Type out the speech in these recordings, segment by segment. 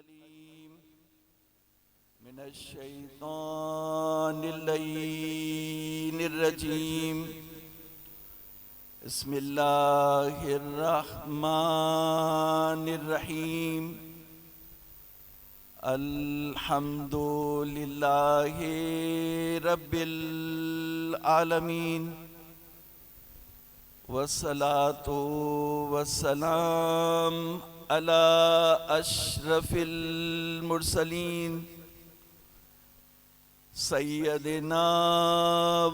العليم من الشيطان اللعين الرجيم. بسم الله الرحمن الرحيم. الحمد لله رب العالمين، والصلاة والسلام على أشرف المرسلين سيدنا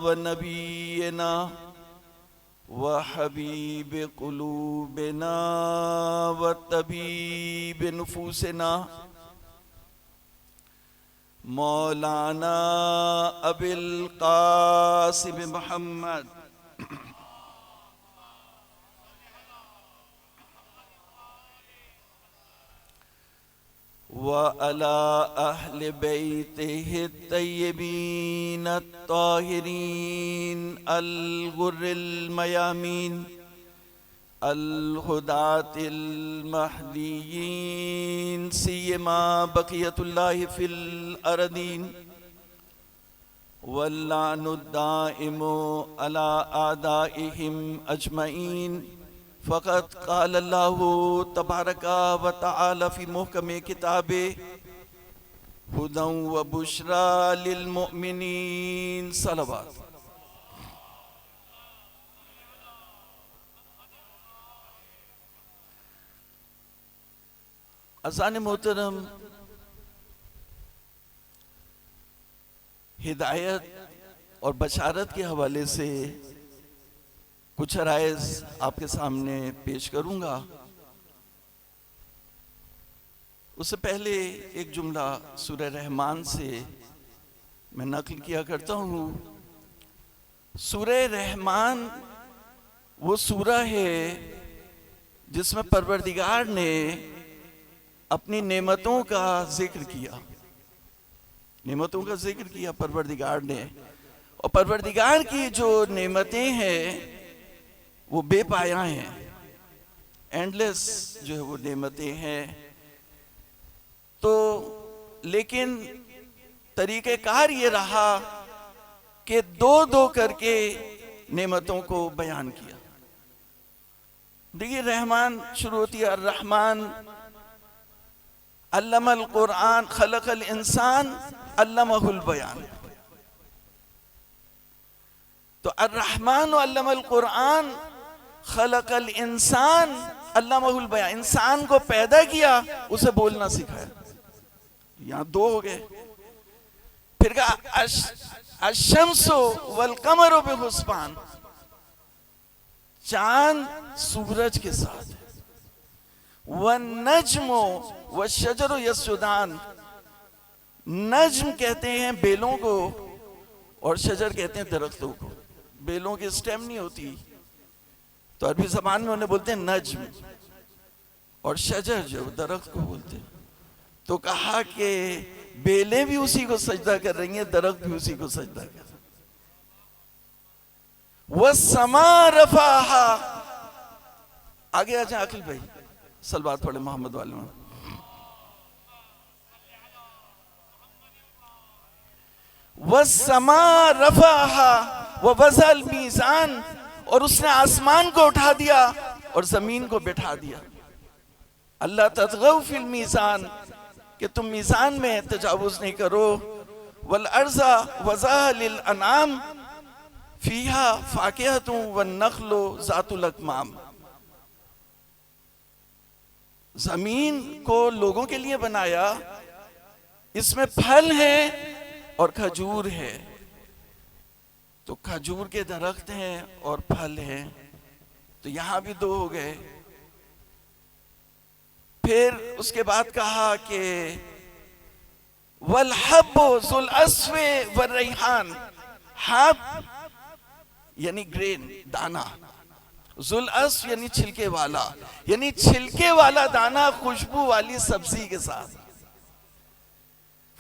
ونبينا وحبيب قلوبنا وطبيب نفوسنا مولانا أبي القاسم محمد وعلى أهل بيته الطيبين الطاهرين الغر الميامين الهداة المهديين سيما بقية الله في الأرضين، واللعن الدائم على أعدائهم أجمعين. فقد قال الله تبارك وتعالى في محكم كتابه هدى وبشرى للمؤمنين. صلوات. عزیزان محترم، ہدایت اور بشارت کے حوالے سے کچھ عرائض آپ کے سامنے پیش کروں گا. اس سے پہلے ایک جملہ سورہ رحمان سے میں نقل کیا کرتا ہوں. سورہ رحمان وہ سورہ ہے جس میں پروردگار نے اپنی نعمتوں کا ذکر کیا. نعمتوں کا ذکر کیا پروردگار نے، اور پروردگار کی جو نعمتیں ہیں وہ بے پایہ ہیں، اینڈلیس جو ہے وہ نعمتیں ہیں. تو لیکن طریقہ کار یہ رہا کہ دو کر کے نعمتوں کو بیان کیا. دیکھیے، رحمان شروع ہوتی ہے الرحمن علم القرآن خلق الانسان علمہ البیان. تو الرحمن علم القرآن خلق الانسان علمہ البیان، انسان کو پیدا کیا، اسے بولنا سکھایا. یہاں دو ہو گئے. پھر کہا الشمس والقمر بحسبان، چاند سورج کے ساتھ. والنجم والشجر یسجدان، نجم کہتے ہیں بیلوں کو اور شجر کہتے ہیں درختوں کو. بیلوں کی سٹیم نہیں ہوتی تو عربی زبان میں انہیں بولتے ہیں نجم، اور شجر جو درخت کو بولتے ہیں. تو کہا کہ بیلیں بھی اسی کو سجدہ کر رہی ہیں، درخت بھی اسی کو سجدہ کر رہے ہیں. وَالسَّمَاءَ رَفَعَهَا. آگے آ جائیں عاقل بھائی، صلوات پڑھیں محمد والوں. وَالسَّمَاءَ رَفَعَهَا وَوَضَعَ الْمِيزَانَ، اور اس نے آسمان کو اٹھا دیا اور زمین کو بٹھا دیا. اللہ تطغوا فی المیزان، کہ تم میزان میں تجاوز نہیں کرو. والارض وضعها للانعام فیہا فاکہۃ والنخل ذات الاکمام. زمین کو لوگوں کے لیے بنایا، اس میں پھل ہے اور کھجور ہے. تو کھجور کے درخت ہیں اور پھل ہیں. تو یہاں بھی دو ہو گئے. پھر اس کے بعد کہا کہ والحب ذو العصف والریحان، حب یعنی گرین، دانا، ذو العصف یعنی چھلکے والا، یعنی چھلکے والا دانا خوشبو والی سبزی کے ساتھ.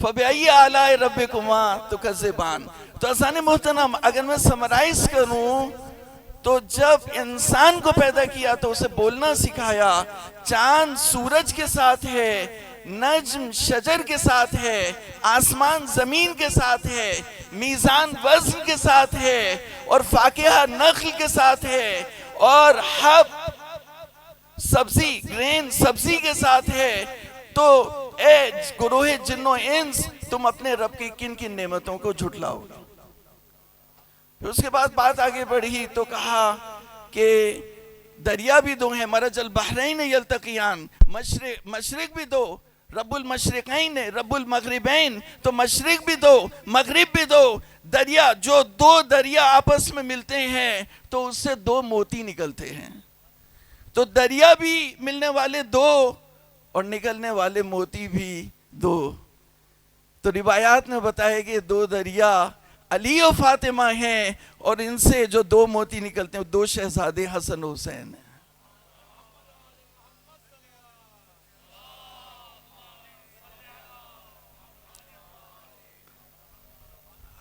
فَبِأَيِّ آلَاءِ رَبِّكُمَا تُكَذِّبَانِ. تو عزیزان محترم، اگر میں سمرائز کروں تو جب انسان کو پیدا کیا تو اسے بولنا سکھایا. چاند سورج کے ساتھ ہے، نجم شجر کے ساتھ ہے، آسمان زمین کے ساتھ ہے، میزان وزن کے ساتھ ہے، اور فاکہہ نخل کے ساتھ ہے، اور حب سبزی گرین سبزی کے ساتھ ہے. تو اے گروہ جن و انس، تم اپنے رب کی کن کن نعمتوں کو جھٹلاؤ گے؟ پھر اس کے بعد بات آگے بڑھی تو کہا کہ دریا بھی دو ہیں، مرج البحرین یلتقیان، مشرق بھی دو، رب المشرقین رب المغربین، تو مشرق بھی دو مغرب بھی دو. دریا، جو دو دریا آپس میں ملتے ہیں تو اس سے دو موتی نکلتے ہیں. تو دریا بھی ملنے والے دو اور نکلنے والے موتی بھی دو. تو روایات نے بتایا کہ دو دریا علی و فاطمہ ہیں، اور ان سے جو دو موتی نکلتے ہیں دو شہزادے حسن و حسین ہیں.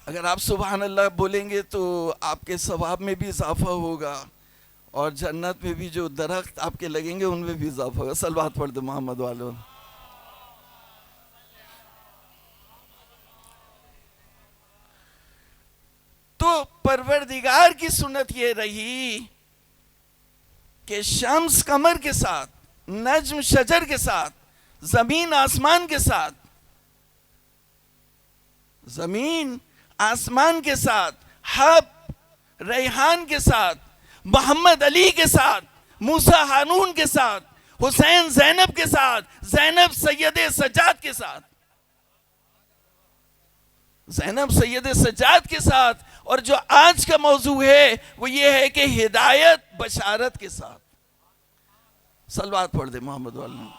اگر آپ سبحان اللہ بولیں گے تو آپ کے ثواب میں بھی اضافہ ہوگا، اور جنت میں بھی جو درخت آپ کے لگیں گے ان میں بھی اضافہ ہوگا. صلوات پڑھ دو محمد والوں. تو پروردگار کی سنت یہ رہی کہ شمس قمر کے ساتھ، نجم شجر کے ساتھ، زمین آسمان کے ساتھ، زمین آسمان کے ساتھ، حب ریحان کے ساتھ، محمد علی کے ساتھ، موسیٰ ہارون کے ساتھ، حسین زینب کے ساتھ، زینب سید سجاد کے ساتھ، زینب سید سجاد کے ساتھ. اور جو آج کا موضوع ہے وہ یہ ہے کہ ہدایت بشارت کے ساتھ. صلوات پڑھ دے محمد والوں.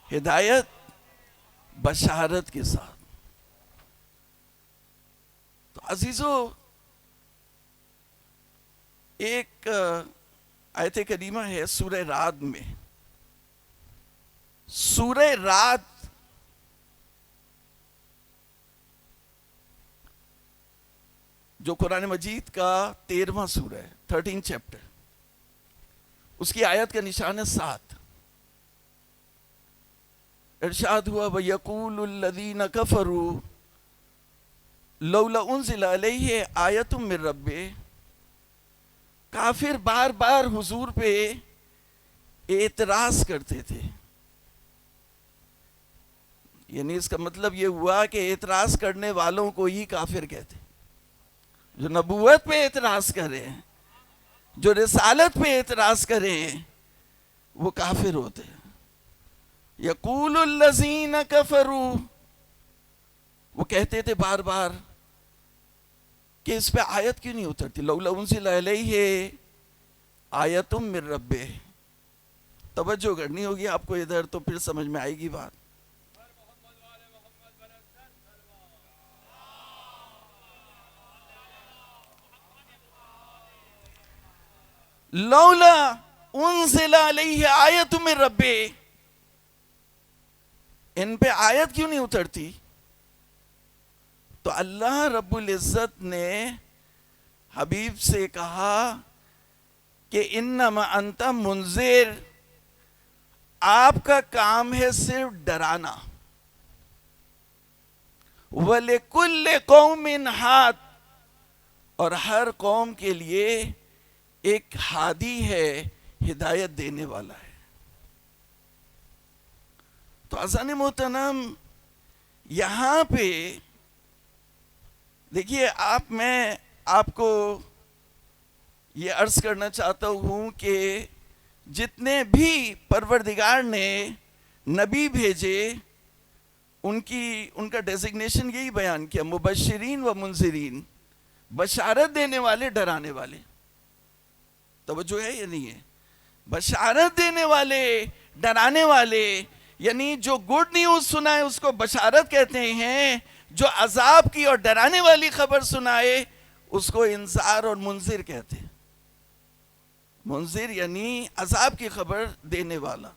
ہدایت بشارت کے ساتھ. تو عزیزو، ایک آیت کریمہ ہے سورہ رعد میں. سورہ رعد جو قرآن مجید کا 13واں سورہ ہے، 13 چیپٹر، اس کی آیت کا نشان ہے 7. ارشاد ہوا وَيَقُولُ الَّذِينَ كَفَرُوا لَوْلَا أُنزِلَ عَلَيْهِ آیَةٌ مِّن رَبِّهِ. کافر بار بار حضور پہ اعتراض کرتے تھے. یعنی اس کا مطلب یہ ہوا کہ اعتراض کرنے والوں کو ہی کافر کہتے. جو نبوت پہ اعتراض کریں، جو رسالت پہ اعتراض کریں، وہ کافر ہوتے ہیں. یقول الذین کفروا، وہ کہتے تھے بار بار کہ اس پہ آیت کیوں نہیں اترتی. لولا انزل علیہ آیۃ من ربہ. توجہ کرنی ہوگی آپ کو ادھر تو پھر سمجھ میں آئے گی بات. لولا انزل علیہ آیۃ من ربہ، ان پہ آیت کیوں نہیں اترتی؟ تو اللہ رب العزت نے حبیب سے کہا کہ انما انت منذر، آپ کا کام ہے صرف ڈرانا. وَلِكُلِّ قَوْمٍ ہاد، اور ہر قوم کے لیے ایک ہادی ہے، ہدایت دینے والا ہے. تو عزیزان محترم، یہاں پہ دیکھیے، میں آپ کو یہ عرض کرنا چاہتا ہوں کہ جتنے بھی پروردگار نے نبی بھیجے ان کا ڈیزگنیشن یہی بیان کیا، مبشرین و منذرین، بشارت دینے والے، ڈرانے والے. توجہ ہے یا نہیں ہے؟ بشارت دینے والے، ڈرانے والے. یعنی جو گڈ نیوز سنائے اس کو بشارت کہتے ہیں، جو عذاب کی اور ڈرانے والی خبر سنائے اس کو انذار اور منذر کہتے ہیں. منذر یعنی عذاب کی خبر دینے والا.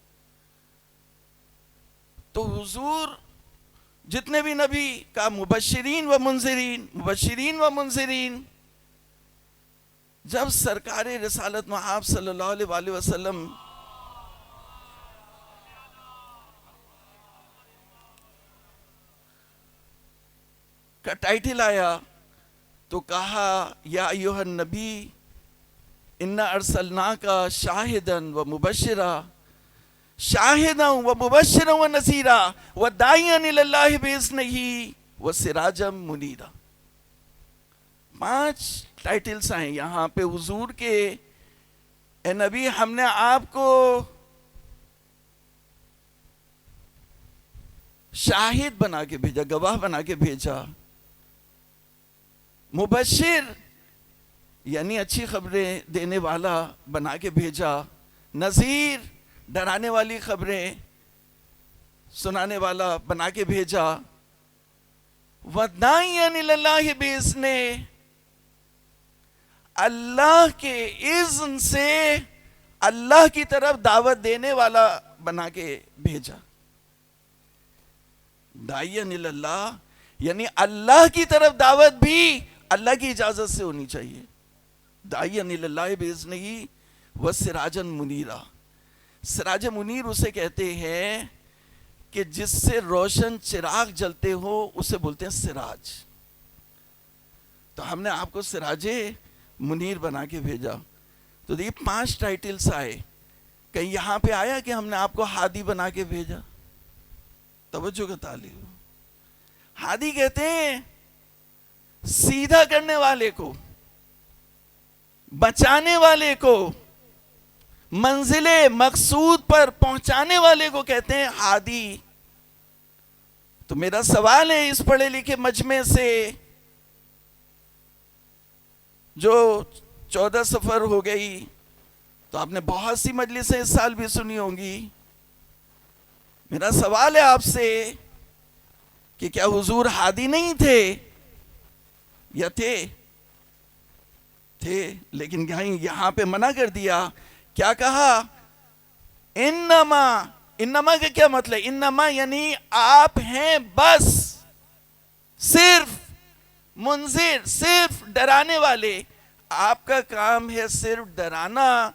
تو حضور جتنے بھی نبی کا مبشرین و منذرین، مبشرین و منذرین. جب سرکار رسالت محمد صلی اللہ علیہ وسلم کا ٹائٹل آیا تو کہا یا ایھا النبی انا ارسلناک شاہدن و مبشرا شاہدا و مبشرا و نذیرا و داعیا الی اللہ باذنہ و سراجا منیرا. 5 ٹائٹلز ہیں یہاں پہ حضور کے. اے نبی ہم نے آپ کو شاہد بنا کے بھیجا, گواہ بنا کے بھیجا. مبشر یعنی اچھی خبریں دینے والا بنا کے بھیجا. نذیر ڈرانے والی خبریں سنانے والا بنا کے بھیجا. وَدَاعِيًا إِلَى اللَّهِ بِإِذْنِهِ اللہ کے اذن سے اللہ کی طرف دعوت دینے والا بنا کے بھیجا. داعِيًا إِلَى اللَّهِ یعنی اللہ کی طرف دعوت بھی اللہ کی اجازت سے ہونی چاہیے. داعِيًا إِلَى اللَّهِ بِإِذْنِهِ وَسِرَاجًا مُنِيرًا. سراج منیر اسے کہتے ہیں کہ جس سے روشن چراغ جلتے ہو اسے بولتے ہیں سراج. تو ہم نے آپ کو سراج منیر بنا کے بھیجا. تو یہ 5 ٹائٹلز آئے. کہیں یہاں پہ آیا کہ ہم نے آپ کو ہادی بنا کے بھیجا؟ توجہ کا طالب. ہادی کہتے ہیں سیدھا کرنے والے کو, بچانے والے کو, منزل مقصود پر پہنچانے والے کو کہتے ہیں ہادی. تو میرا سوال ہے اس پڑھے لکھے مجمع سے جو 14 سفر ہو گئی, تو آپ نے بہت سی مجلسیں اس سال بھی سنی ہوں گی. میرا سوال ہے آپ سے کہ کیا حضور ہادی نہیں تھے یا تھے؟ تھے, لیکن یہاں پہ منع کر دیا. کیا کہا؟ انما. انما کا کیا مطلب؟ انما یعنی آپ ہیں بس, صرف منذر, صرف ڈرانے والے. آپ کا کام ہے صرف ڈرانا,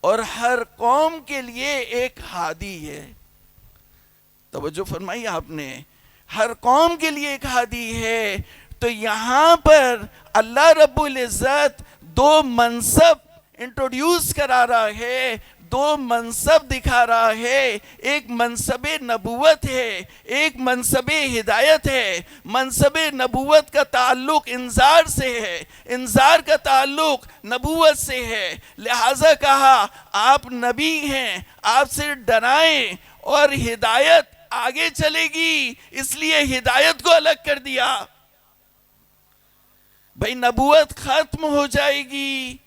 اور ہر قوم کے لیے ایک ہادی ہے. توجہ فرمائی آپ نے, ہر قوم کے لیے ایک ہادی ہے. تو یہاں پر اللہ رب العزت 2 منصب انٹروڈیوس کرا رہا ہے, 2 منصب دکھا رہا ہے. ایک منصب نبوت ہے, ایک منصب ہدایت ہے. منصب نبوت کا تعلق انذار سے ہے, انذار کا تعلق نبوت سے ہے. لہذا کہا آپ نبی ہیں, آپ سے ڈرائیں, اور ہدایت آگے چلے گی, اس لیے ہدایت کو الگ کر دیا. بھئی نبوت ختم ہو جائے گی,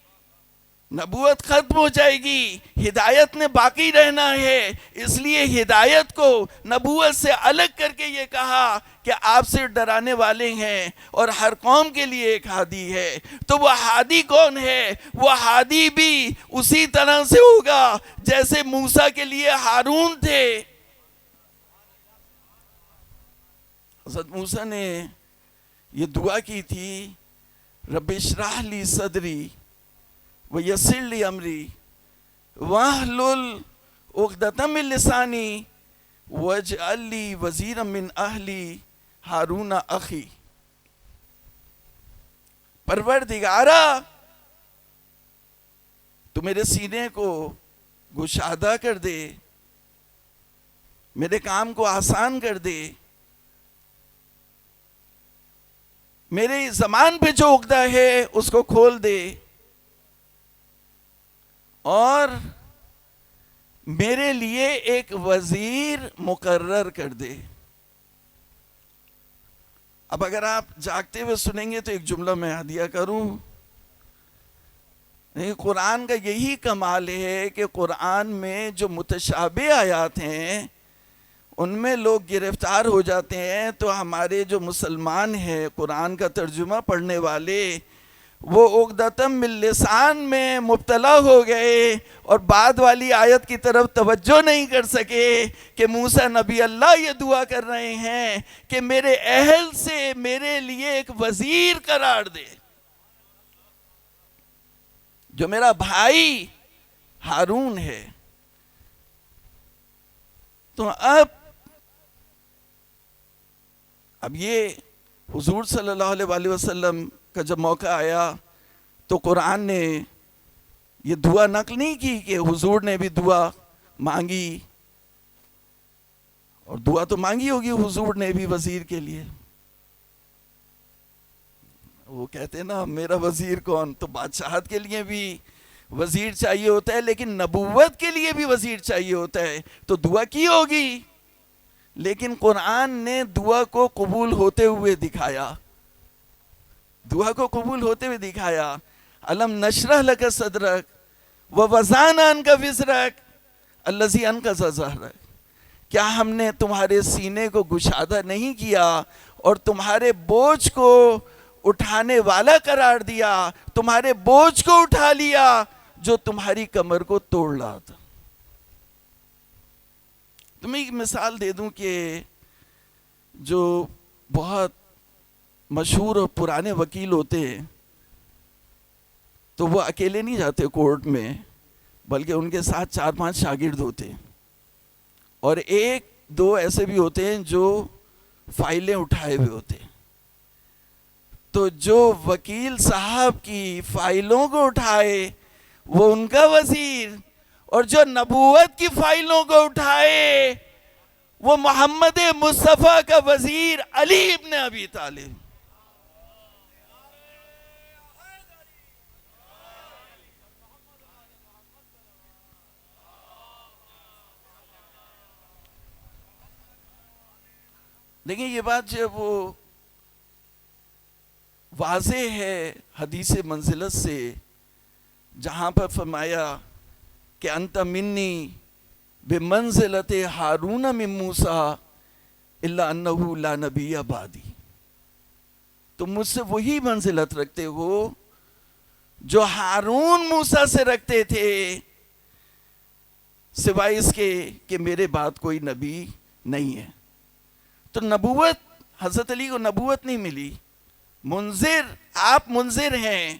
نبوت ختم ہو جائے گی, ہدایت نے باقی رہنا ہے. اس لیے ہدایت کو نبوت سے الگ کر کے یہ کہا کہ آپ سے ڈرانے والے ہیں اور ہر قوم کے لیے ایک ہادی ہے. تو وہ ہادی کون ہے؟ وہ ہادی بھی اسی طرح سے ہوگا جیسے موسیٰ کے لیے ہارون تھے. حضرت موسیٰ نے یہ دعا کی تھی, رب اشرح لی صدری وَيَسِّرْ لِي أَمْرِي وَاحْلُلْ عُقْدَةً مِّن لِّسَانِي وَاجْعَل لِّي وَزِيرًا مِّنْ أَهْلِي ہارون اخی. پروردگارا تو میرے سینے کو گشادہ کر دے, میرے کام کو آسان کر دے, میرے زبان پہ جو عقدہ ہے اس کو کھول دے, اور میرے لیے ایک وزیر مقرر کر دے. اب اگر آپ جاگتے ہوئے سنیں گے تو ایک جملہ میں ہدیہ کروں. قرآن کا یہی کمال ہے کہ قرآن میں جو متشابہ آیات ہیں ان میں لوگ گرفتار ہو جاتے ہیں. تو ہمارے جو مسلمان ہیں قرآن کا ترجمہ پڑھنے والے, وہ عقدۃ من لسان میں مبتلا ہو گئے اور بعد والی آیت کی طرف توجہ نہیں کر سکے کہ موسیٰ نبی اللہ یہ دعا کر رہے ہیں کہ میرے اہل سے میرے لیے ایک وزیر قرار دے, جو میرا بھائی ہارون ہے. تو اب یہ حضور صلی اللہ علیہ وآلہ وسلم کا جب موقع آیا تو قرآن نے یہ دعا نقل نہیں کی کہ حضور نے بھی دعا مانگی، اور دعا تو مانگی ہوگی حضور نے بھی وزیر کے لیے. وہ کہتے ہیں نا میرا وزیر کون، تو بادشاہت کے لیے بھی وزیر چاہیے ہوتا ہے، لیکن نبوت کے لیے بھی وزیر چاہیے ہوتا ہے، تو دعا کی ہوگی. لیکن قرآن نے دعا کو قبول ہوتے ہوئے دکھایا، دعا کو قبول ہوتے ہوئے دکھایا. الم نشرح لک صدرک ووضعنا عنک وزرک الذی انقض ظہرک. کیا ہم نے تمہارے سینے کو گشادہ نہیں کیا اور تمہارے بوجھ کو اٹھانے والا قرار دیا، تمہارے بوجھ کو اٹھا لیا جو تمہاری کمر کو توڑ رہا تھا. تمہیں ایک مثال دے دوں کہ جو بہت مشہور اور پرانے وکیل ہوتے ہیں تو وہ اکیلے نہیں جاتے کورٹ میں، بلکہ ان کے ساتھ 4-5 شاگرد ہوتے ہیں، اور 1-2 ایسے بھی ہوتے ہیں جو فائلیں اٹھائے ہوئے ہوتے ہیں. تو جو وکیل صاحب کی فائلوں کو اٹھائے وہ ان کا وزیر، اور جو نبوت کی فائلوں کو اٹھائے وہ محمد مصطفیٰ کا وزیر علی ابن ابی طالب. دیکھیں یہ بات جب وہ واضح ہے حدیث منزلت سے، جہاں پر فرمایا کہ انت منی بمنزلت ہارون من موسیٰ الا انہ لا نبی بعدی. تم مجھ سے وہی منزلت رکھتے ہو جو ہارون موسیٰ سے رکھتے تھے، سوائے اس کے کہ میرے بعد کوئی نبی نہیں ہے. تو نبوت، حضرت علی کو نبوت نہیں ملی، منذر، آپ منذر ہیں،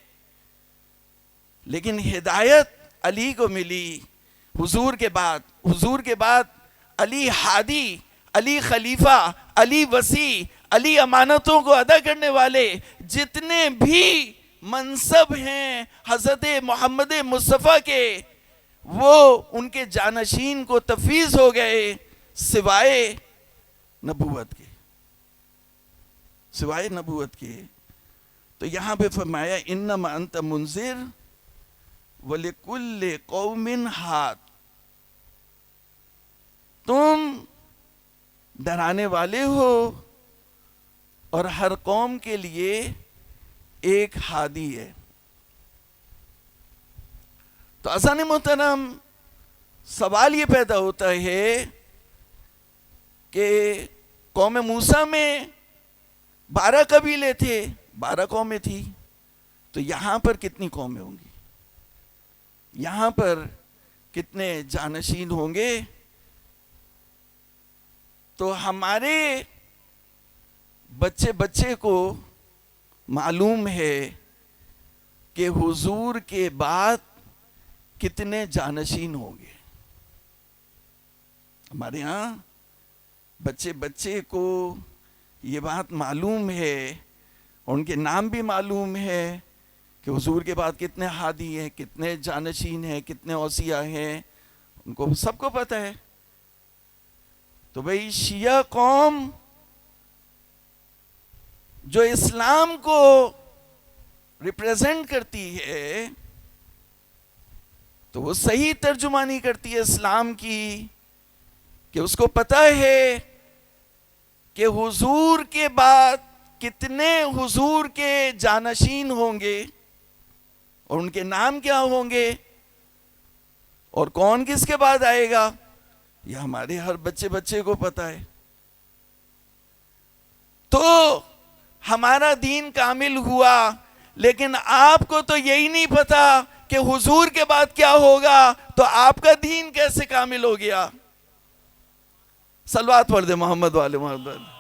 لیکن ہدایت علی کو ملی حضور کے بعد. حضور کے بعد علی ہادی، علی خلیفہ، علی وسیع، علی امانتوں کو ادا کرنے والے، جتنے بھی منصب ہیں حضرت محمد مصطفیٰ کے، وہ ان کے جانشین کو تفویض ہو گئے سوائے نبوت کے، سوائے نبوت کے. تو یہاں پہ فرمایا انما انت منذر وَلِكُلِّ قَوْمٍ ہاد. تم ڈرانے والے ہو اور ہر قوم کے لیے ایک ہادی ہے. تو عزیزان محترم، سوال یہ پیدا ہوتا ہے کہ قوم موسیٰ میں 12 قبیلے تھے، 12 قومیں تھی، تو یہاں پر کتنی قومیں ہوں گی؟ یہاں پر کتنے جانشین ہوں گے؟ تو ہمارے بچے بچے کو معلوم ہے کہ حضور کے بعد کتنے جانشین ہوں گے. ہمارے ہاں بچے بچے کو یہ بات معلوم ہے، ان کے نام بھی معلوم ہے کہ حضور کے بعد کتنے ہادی ہیں، کتنے جانشین ہیں، کتنے اوصیاء ہیں، ان کو سب کو پتہ ہے. تو بھئی شیعہ قوم جو اسلام کو ریپریزنٹ کرتی ہے، تو وہ صحیح ترجمانی کرتی ہے اسلام کی، کہ اس کو پتہ ہے کہ حضور کے بعد کتنے حضور کے جانشین ہوں گے اور ان کے نام کیا ہوں گے، اور کون کس کے بعد آئے گا، یہ ہمارے ہر بچے بچے کو پتہ ہے. تو ہمارا دین کامل ہوا، لیکن آپ کو تو یہی نہیں پتا کہ حضور کے بعد کیا ہوگا، تو آپ کا دین کیسے کامل ہو گیا؟ صلوات پڑھ دے محمد والے محمد.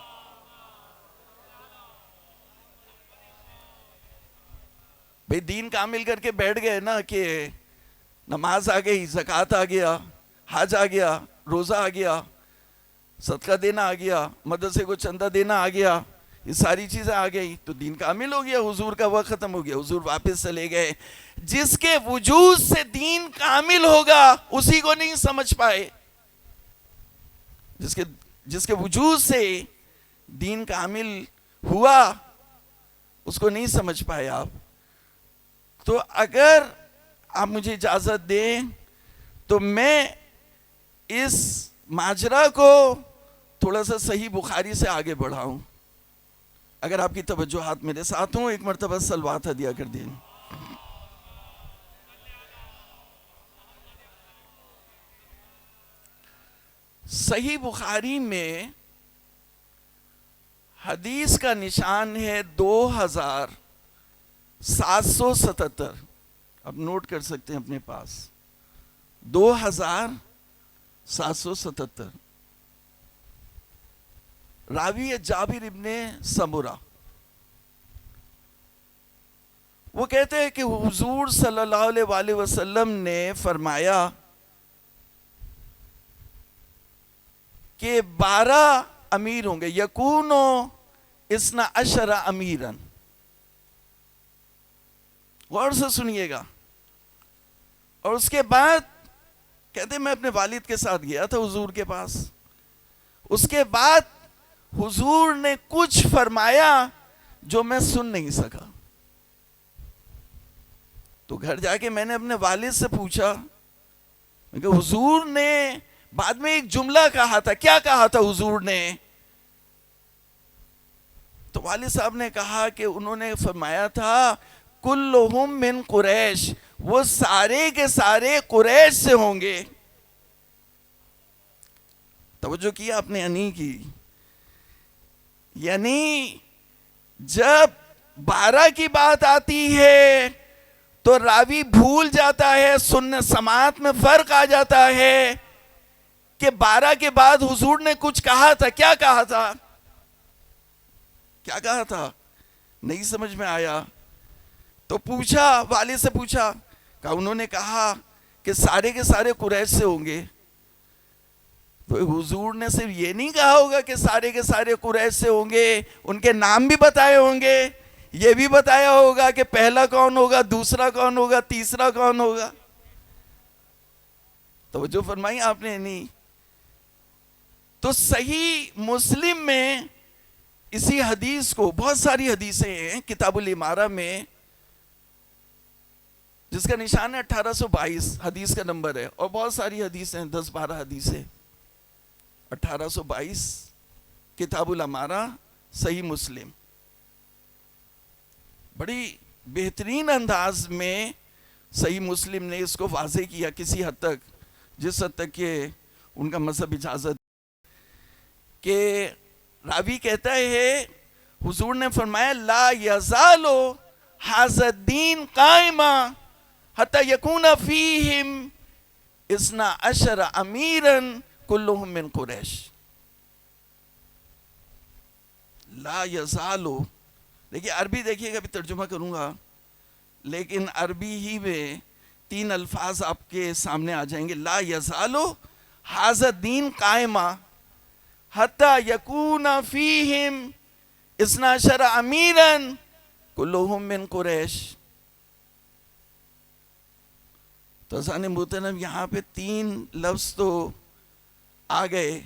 بھئی دین کامل کر کے بیٹھ گئے نا کہ نماز آ گئی، زکوٰۃ آ گیا، حج آ گیا، روزہ آ گیا، صدقہ دینا آ گیا، مدرسے کو چندہ دینا آ گیا، یہ ساری چیزیں آ گئی تو دین کامل ہو گیا، حضور کا وقت ختم ہو گیا، حضور واپس چلے گئے۔ جس کے وجود سے دین کامل ہوگا اسی کو نہیں سمجھ پائے، جس کے وجود سے دین کامل ہوا اس کو نہیں سمجھ پائے آپ۔ تو اگر آپ مجھے اجازت دیں تو میں اس ماجرا کو تھوڑا سا صحیح بخاری سے آگے بڑھاؤں، اگر آپ کی توجہات میرے ساتھ ہوں۔ ایک مرتبہ صلوات ہدیہ کر دیں۔ صحیح بخاری میں حدیث کا نشان ہے 2777، آپ نوٹ کر سکتے ہیں اپنے پاس، 2777۔ راوی ہے جابر ابن سمرہ۔ وہ کہتے ہیں کہ حضور صلی اللہ علیہ وآلہ وسلم نے فرمایا کہ 12 امیر ہوں گے، یکونو اسنا عشر امیرن۔ غور سے سنیے گا۔ اور اس کے بعد کہتے ہیں میں اپنے والد کے ساتھ گیا تھا حضور کے پاس، اس کے بعد حضور نے کچھ فرمایا جو میں سن نہیں سکا، تو گھر جا کے میں نے اپنے والد سے پوچھا کہ حضور نے بعد میں ایک جملہ کہا تھا، کیا کہا تھا حضور نے؟ تو والد صاحب نے کہا کہ انہوں نے فرمایا تھا کلہم من قریش، وہ سارے کے سارے قریش سے ہوں گے۔ توجہ کیا آپ نے یعنی کی، یعنی جب 12 کی بات آتی ہے تو راوی بھول جاتا ہے، سننے سماعت میں فرق آ جاتا ہے کہ 12 کے بعد حضور نے کچھ کہا تھا، کیا کہا تھا؟ کیا کہا تھا؟ نہیں سمجھ میں آیا۔ تو پوچھا، والد سے پوچھا، کہ انہوں نے کہا کہ سارے کے سارے قریش سے ہوں گے۔ تو حضور نے صرف یہ نہیں کہا ہوگا کہ سارے کے سارے قریش سے ہوں گے، ان کے نام بھی بتائے ہوں گے، یہ بھی بتایا ہوگا کہ پہلا کون ہوگا، دوسرا کون ہوگا، تیسرا کون ہوگا۔ توجہ فرمائی آپ نے نہیں؟ تو صحیح مسلم میں اسی حدیث کو، بہت ساری حدیثیں ہیں کتاب الامارہ میں، جس کا نشان ہے 1822 حدیث کا نمبر ہے، اور بہت ساری حدیثیں ہیں، 10-12 حدیثیں، 1822 کتاب الامارہ صحیح مسلم۔ بڑی بہترین انداز میں صحیح مسلم نے اس کو واضح کیا کسی حد تک، جس حد تک کہ ان کا مذہب اجازت، کہ راوی کہتا ہے حضور نے فرمایا لا یزالو ھذا الدین قائما حتی یکون فیہم 12 امیرا کلہم من قریش۔ لا یزالو، دیکھیے عربی دیکھیے گا، ابھی ترجمہ کروں گا، لیکن عربی ہی میں 3 الفاظ آپ کے سامنے آ جائیں گے۔ لا یزالو ھذا الدین قائما حتی یکون فیہم 12 امیرا کلہم من قریش۔ تو عزیزان محترم، یہاں پہ 3 لفظ تو آ گئے،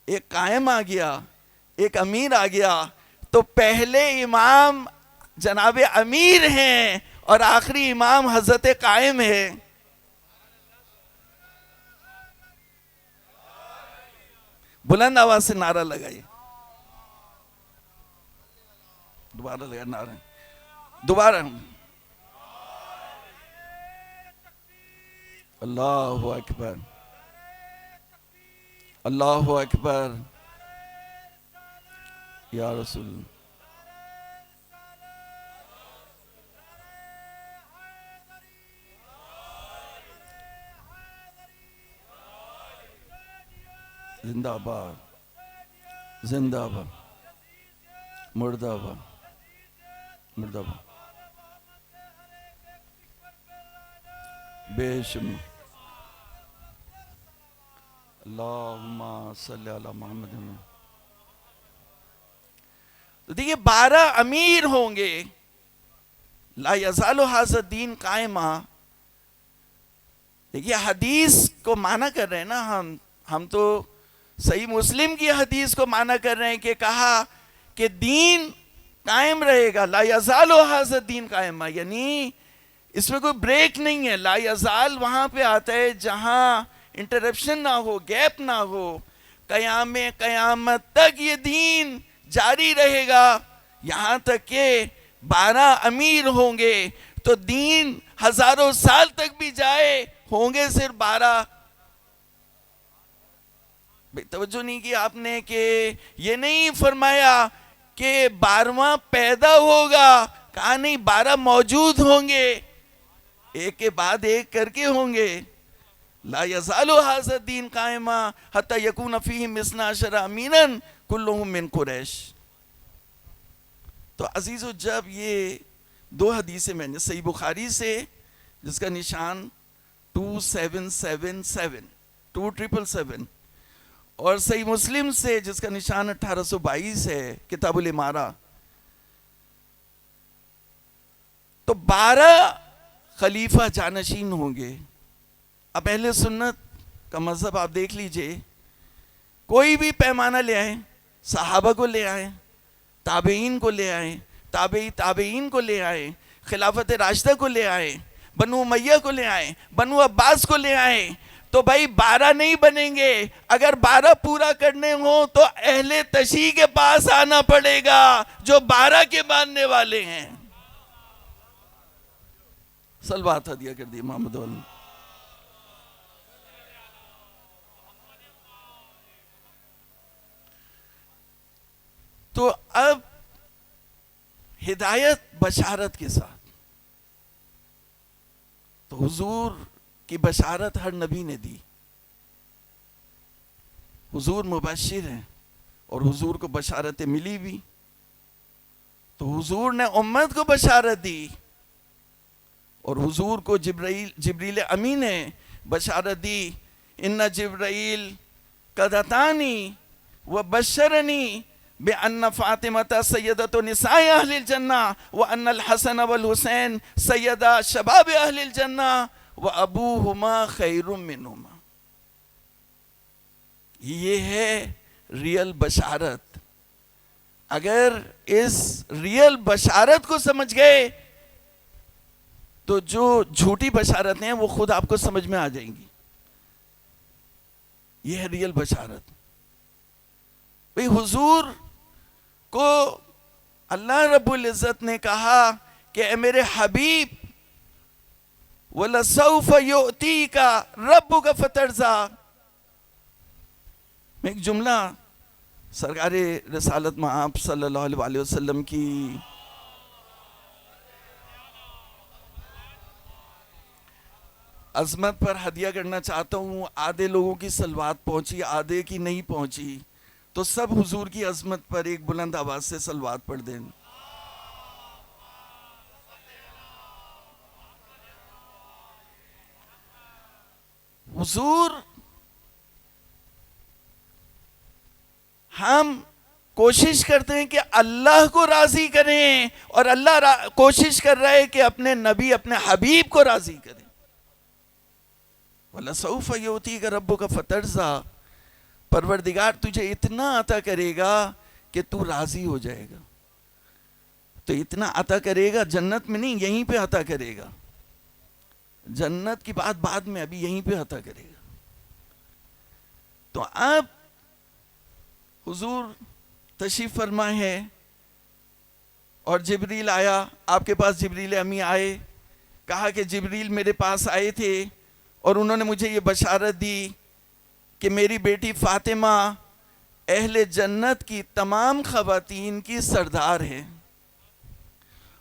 ایک قائم آ گیا، ایک امیر آ گیا، تو پہلے امام جناب امیر ہیں اور آخری امام حضرت قائم ہے۔ بلند آواز سے نعرہ لگائیے، دوبارہ لگا نعرہ، دوبارہ۔ اللہ اکبر، اللہ اکبر، یا رسول اللہ۔ زندہ باد، زندہ باد، مردہ باد، مردہ باد، بے شمار۔ اللہم صلی علی محمد۔ تو دیکھیے 12 امیر ہوں گے. لا یزال ھذا الدین قائما. دیکھیے حدیث کو مانا کر رہے ہیں نا ہم تو صحیح مسلم کی حدیث کو مانا کر رہے ہیں کہ کہا کہ دین قائم رہے گا. لا یزال ھذا الدین قائما، یعنی اس میں کوئی بریک نہیں ہے. لا یزال وہاں پہ آتا ہے جہاں انٹرپشن نہ ہو، گیپ نہ ہو. قیامت تک یہ دین جاری رہے گا. یہاں تک کہ 12 امیر ہوں گے تو دین ہزاروں سال تک بھی جائے، ہوں گے صرف 12. توجہ نہیں کی آپ نے کہ یہ نہیں فرمایا کہ 12واں پیدا ہوگا، کہا نہیں 12 موجود ہوں گے، ایک کے بعد ایک کر کے ہوں گے. لا یزال ھذا الدین قائما حتی یکون فیہم 12 امیناً کلہم من قریش. تو عزیزو، جب یہ 2 حدیثیں میں نے صحیح بخاری سے جس کا نشان 2777 2777 اور صحیح مسلم سے جس کا نشان 1822 ہے کتاب الامارہ، تو 12 خلیفہ جانشین ہوں گے. اب اہل سنت کا مذہب آپ دیکھ لیجئے، کوئی بھی پیمانہ لے آئیں، صحابہ کو لے آئیں، تابعین کو لے آئیں، تابعین کو لے آئیں، خلافت راشدہ کو لے آئیں، بنو امیہ کو لے آئیں، بنو عباس کو لے آئیں، تو بھائی 12 نہیں بنیں گے. اگر 12 پورا کرنے ہوں تو اہل تشیع کے پاس آنا پڑے گا جو 12 کے ماننے والے ہیں. صلوات ہدیہ کر دی محمد علی. تو اب ہدایت بشارت کے ساتھ، تو حضور کی بشارت ہر نبی نے دی. حضور مبشر ہیں اور حضور کو بشارتیں ملی بھی. تو حضور نے امت کو بشارت دی اور حضور کو جبریل امین نے بشارت دی. ان جبرائیل قد اتانی وبشرنی بأن فاطمة سیدۃ نساء اہل الجنہ وأن الحسن والحسین سیدہ شباب اہل الجنہ وابوہما خیر منہما. یہ ہے ریل بشارت. اگر اس ریل بشارت کو سمجھ گئے تو جو جھوٹی بشارتیں ہیں وہ خود آپ کو سمجھ میں آ جائیں گی. یہ ہے ریل بشارت. بھئی حضور کو اللہ رب العزت نے کہا کہ اے میرے حبیب وَلَسَوْفَ يُؤْتِيكَ رَبُّكَ فَتَرْضَىٰ. میں ایک جملہ سرکار رسالت مآب صلی اللہ علیہ وسلم کی عظمت پر ہدیہ کرنا چاہتا ہوں. آدھے لوگوں کی صلوات پہنچی، آدھے کی نہیں پہنچی، تو سب حضور کی عظمت پر ایک بلند آواز سے صلوات پڑھ دیں. حضور، ہم کوشش کرتے ہیں کہ اللہ کو راضی کریں اور اللہ کوشش کر رہا ہے کہ اپنے نبی، اپنے حبیب کو راضی کریں. وَلَسَوْفَ يُؤْتِيكَ رَبُّكَ فَتَرْضَىٰ. پروردگار تجھے اتنا عطا کرے گا کہ تو راضی ہو جائے گا. تو اتنا عطا کرے گا جنت میں نہیں، یہیں پہ عطا کرے گا. جنت کی بات بعد میں، ابھی یہیں پہ عطا کرے گا. تو اب حضور تشریف فرما ہے اور جبریل آیا آپ کے پاس. جبریل امی آئے، کہا کہ جبریل میرے پاس آئے تھے اور انہوں نے مجھے یہ بشارت دی کہ میری بیٹی فاطمہ اہل جنت کی تمام خواتین کی سردار ہے،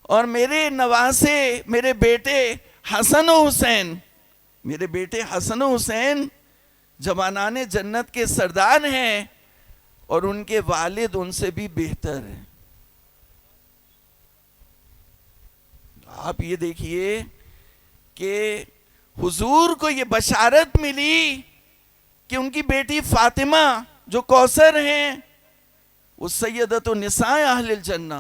اور میرے نواسے، میرے بیٹے حسن و حسین، میرے بیٹے حسن و حسین جوانان جنت کے سردار ہیں، اور ان کے والد ان سے بھی بہتر ہیں. آپ یہ دیکھیے کہ حضور کو یہ بشارت ملی کہ ان کی بیٹی فاطمہ جو کوثر ہیں وہ سیدۃ النساء اہل الجنہ،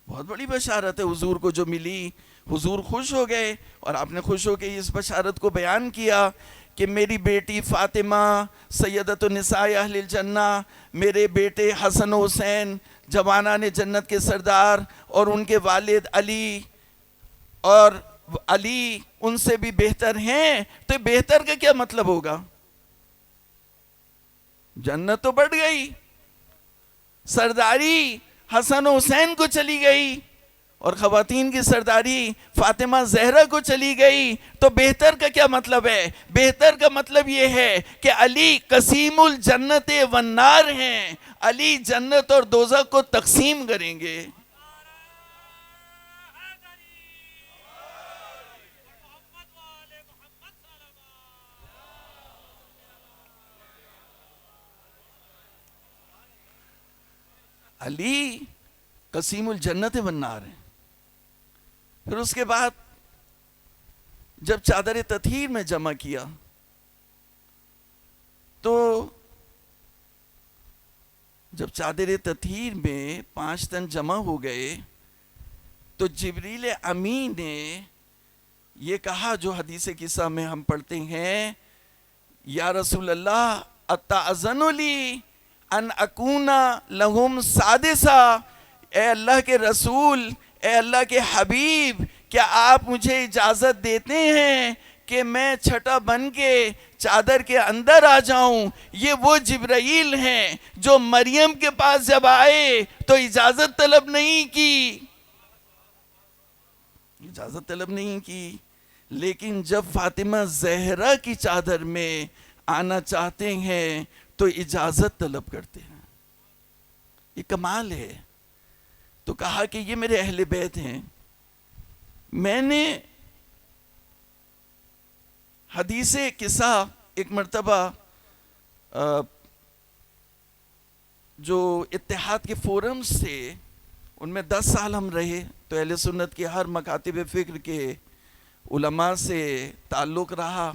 بہت بڑی بشارت ہے حضور کو جو ملی. حضور خوش ہو گئے اور آپ نے خوش ہو کے اس بشارت کو بیان کیا کہ میری بیٹی فاطمہ سیدۃ النساء اہل الجنہ، میرے بیٹے حسن و حسین جوانان جنت کے سردار، اور ان کے والد علی، اور علی ان سے بھی بہتر ہیں. تو بہتر کا کیا مطلب ہوگا؟ جنت تو بڑھ گئی، سرداری حسن و حسین کو چلی گئی، اور خواتین کی سرداری فاطمہ زہرا کو چلی گئی. تو بہتر کا کیا مطلب ہے؟ بہتر کا مطلب یہ ہے کہ علی قسیم الجنت والنار ہیں، علی جنت اور دوزخ کو تقسیم کریں گے. علی قسیم الجنت والنار ہیں. پھر اس کے بعد جب چادر تطہیر میں جمع کیا تو جب چادر تطہیر میں 5 تن جمع ہو گئے تو جبریل امین نے یہ کہا جو حدیث قصہ میں ہم پڑھتے ہیں، یا رسول اللہ اتأذن لی ان اکونا لہم سادسا، اے اللہ کے رسول، اے اللہ کے حبیب، کیا آپ مجھے اجازت دیتے ہیں کہ میں چھٹا بن کے چادر کے اندر آ جاؤں؟ یہ وہ جبرائیل ہیں جو مریم کے پاس جب آئے تو اجازت طلب نہیں کی، اجازت طلب نہیں کی، لیکن جب فاطمہ زہرا کی چادر میں آنا چاہتے ہیں تو اجازت طلب کرتے ہیں. یہ کمال ہے. تو کہا کہ یہ میرے اہل بیت ہیں. میں نے حدیث قصہ ایک مرتبہ جو اتحاد کے فورمز تھے ان میں 10 سال ہم رہے، تو اہل سنت کے ہر مکاتب فکر کے علماء سے تعلق رہا.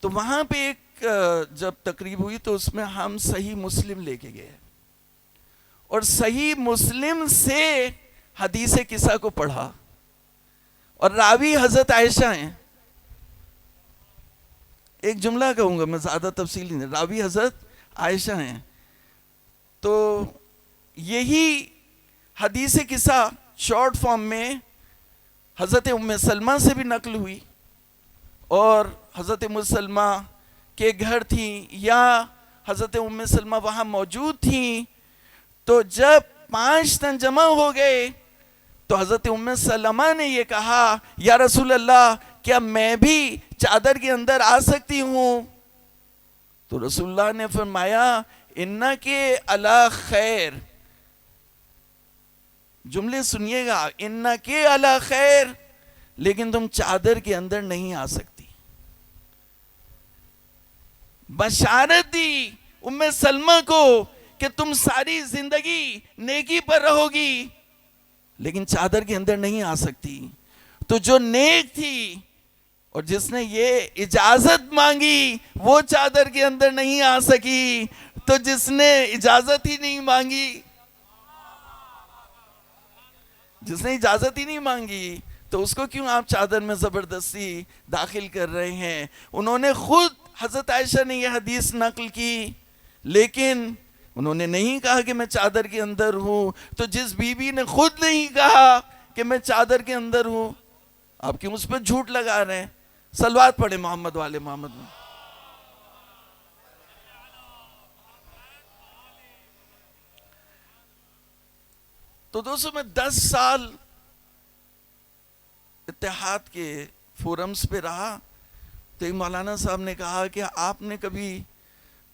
تو وہاں پہ ایک جب تقریب ہوئی تو اس میں ہم صحیح مسلم لے کے گئے اور صحیح مسلم سے حدیث قصہ کو پڑھا، اور راوی حضرت عائشہ ہیں. ایک جملہ کہوں گا میں، زیادہ تفصیل نہیں، راوی حضرت عائشہ ہیں. تو یہی حدیث قصہ شارٹ فارم میں حضرت ام سلمہ سے بھی نقل ہوئی، اور حضرت ام سلمہ کے گھر تھیں یا حضرت ام سلمہ وہاں موجود تھیں. تو جب 5 تن جمع ہو گئے تو حضرت ام سلمہ نے یہ کہا، یا رسول اللہ کیا میں بھی چادر کے اندر آ سکتی ہوں؟ تو رسول اللہ نے فرمایا انکے علی خیر. جملے سنیے گا، انکے علی خیر، لیکن تم چادر کے اندر نہیں آ سکتی. بشارت دی ام سلمہ کو کہ تم ساری زندگی نیکی پر رہو گی لیکن چادر کے اندر نہیں آ سکتی. تو جو نیک تھی اور جس نے یہ اجازت مانگی وہ چادر کے اندر نہیں آ سکی، تو جس نے اجازت ہی نہیں مانگی، جس نے اجازت ہی نہیں مانگی تو اس کو کیوں آپ چادر میں زبردستی داخل کر رہے ہیں؟ انہوں نے خود، حضرت عائشہ نے یہ حدیث نقل کی، لیکن انہوں نے نہیں کہا کہ میں چادر کے اندر ہوں. تو جس بیوی نے خود نہیں کہا کہ میں چادر کے اندر ہوں، آپ کیوں اس پہ جھوٹ لگا رہے ہیں؟ صلوات پڑھیں محمد والے محمد میں. تو دوستوں میں 10 سال اتحاد کے فورمز پہ رہا. تو ایک مولانا صاحب نے کہا کہ آپ نے کبھی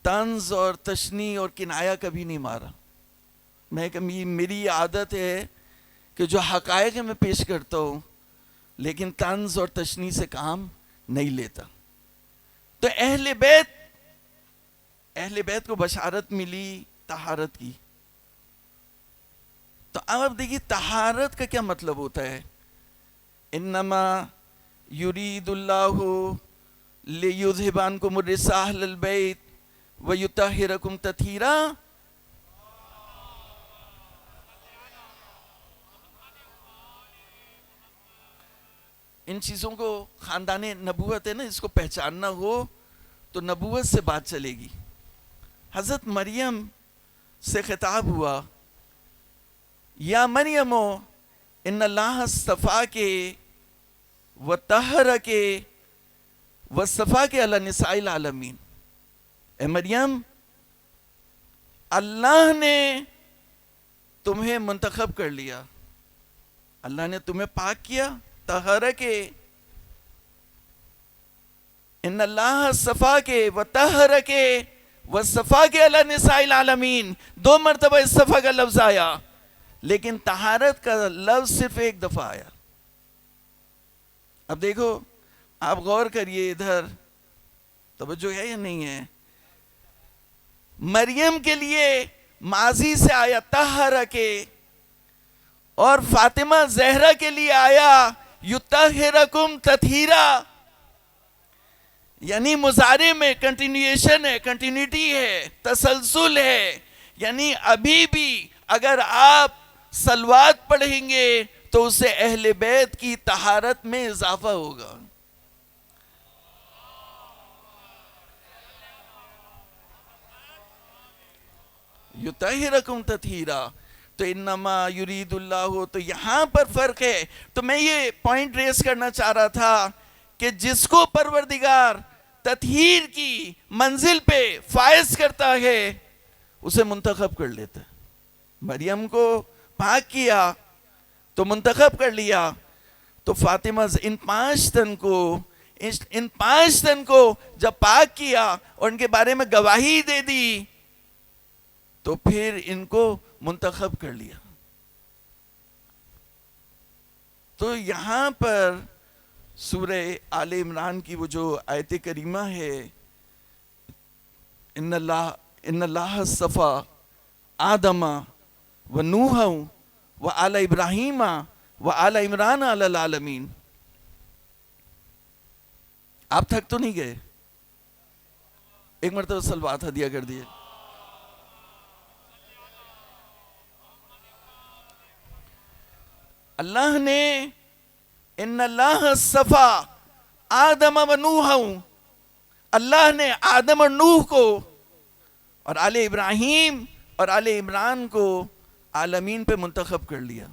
طنز اور تشنیع اور کنایا کبھی نہیں مارا. میں کبھی، میری عادت ہے کہ جو حقائق میں پیش کرتا ہوں لیکن طنز اور تشنیع سے کام نہیں لیتا. تو اہل بیت کو بشارت ملی طہارت کی. تو اب آپ دیکھیے طہارت کا کیا مطلب ہوتا ہے. انما یرید اللہ لیذھب عنکم الرجس اہل البیت ویطہرکم تطہیرا. ان چیزوں کو خاندان نبوت ہے نا، اس کو پہچاننا ہو تو نبوت سے بات چلے گی. حضرت مریم سے خطاب ہوا، یا مریم ان اللہ اصطفاک وطہرک واصطفاک علی نساء العالمین. اے مریم، اللہ نے تمہیں منتخب کر لیا، اللہ نے تمہیں پاک کیا. طہرک، ان اللہ اصطفاک وطہرک واصطفاک علی نساء العالمین. 2 مرتبہ اصطفا کا لفظ آیا، لیکن طہارت کا لفظ صرف ایک دفعہ آیا. اب دیکھو، آپ غور کریے، ادھر توجہ ہے یا نہیں ہے؟ مریم کے لیے ماضی سے آیا طہرک، اور فاطمہ زہرا کے لیے آیا یطہرکم تطہیرا. یعنی مضارع میں کنٹینیویشن ہے، کنٹینیوٹی ہے، تسلسل ہے. یعنی ابھی بھی اگر آپ صلوات پڑھیں گے تو اس سے اہل بیت کی طہارت میں اضافہ ہوگا. یطہرکم تطہیرا. تو انما یرید اللہ، تو یہاں پر فرق ہے. تو میں یہ پوائنٹ ریز کرنا چاہ رہا تھا کہ جس کو پروردگار تطہیر کی منزل پہ فائز کرتا ہے اسے منتخب کر لیتا ہے. مریم کو پاک کیا تو منتخب کر لیا. تو فاطمہ ان 5 تن کو جب پاک کیا اور ان کے بارے میں گواہی دے دی تو پھر ان کو منتخب کر لیا. تو یہاں پر سورہ آل عمران کی وہ جو آیت کریمہ ہے، ان اللہ اصطفیٰ آدم و نوح و آل ابراہیم و آل عمران علی العالمین. آپ تھک تو نہیں گئے؟ ایک مرتبہ صلوات ہدیہ کر دیے. اللہ نے ان اللہ اصطفیٰ آدم و نوح، اللہ نے آدم اور نوح کو اور آل ابراہیم اور آل عمران کو عالمین پہ منتخب کر لیا.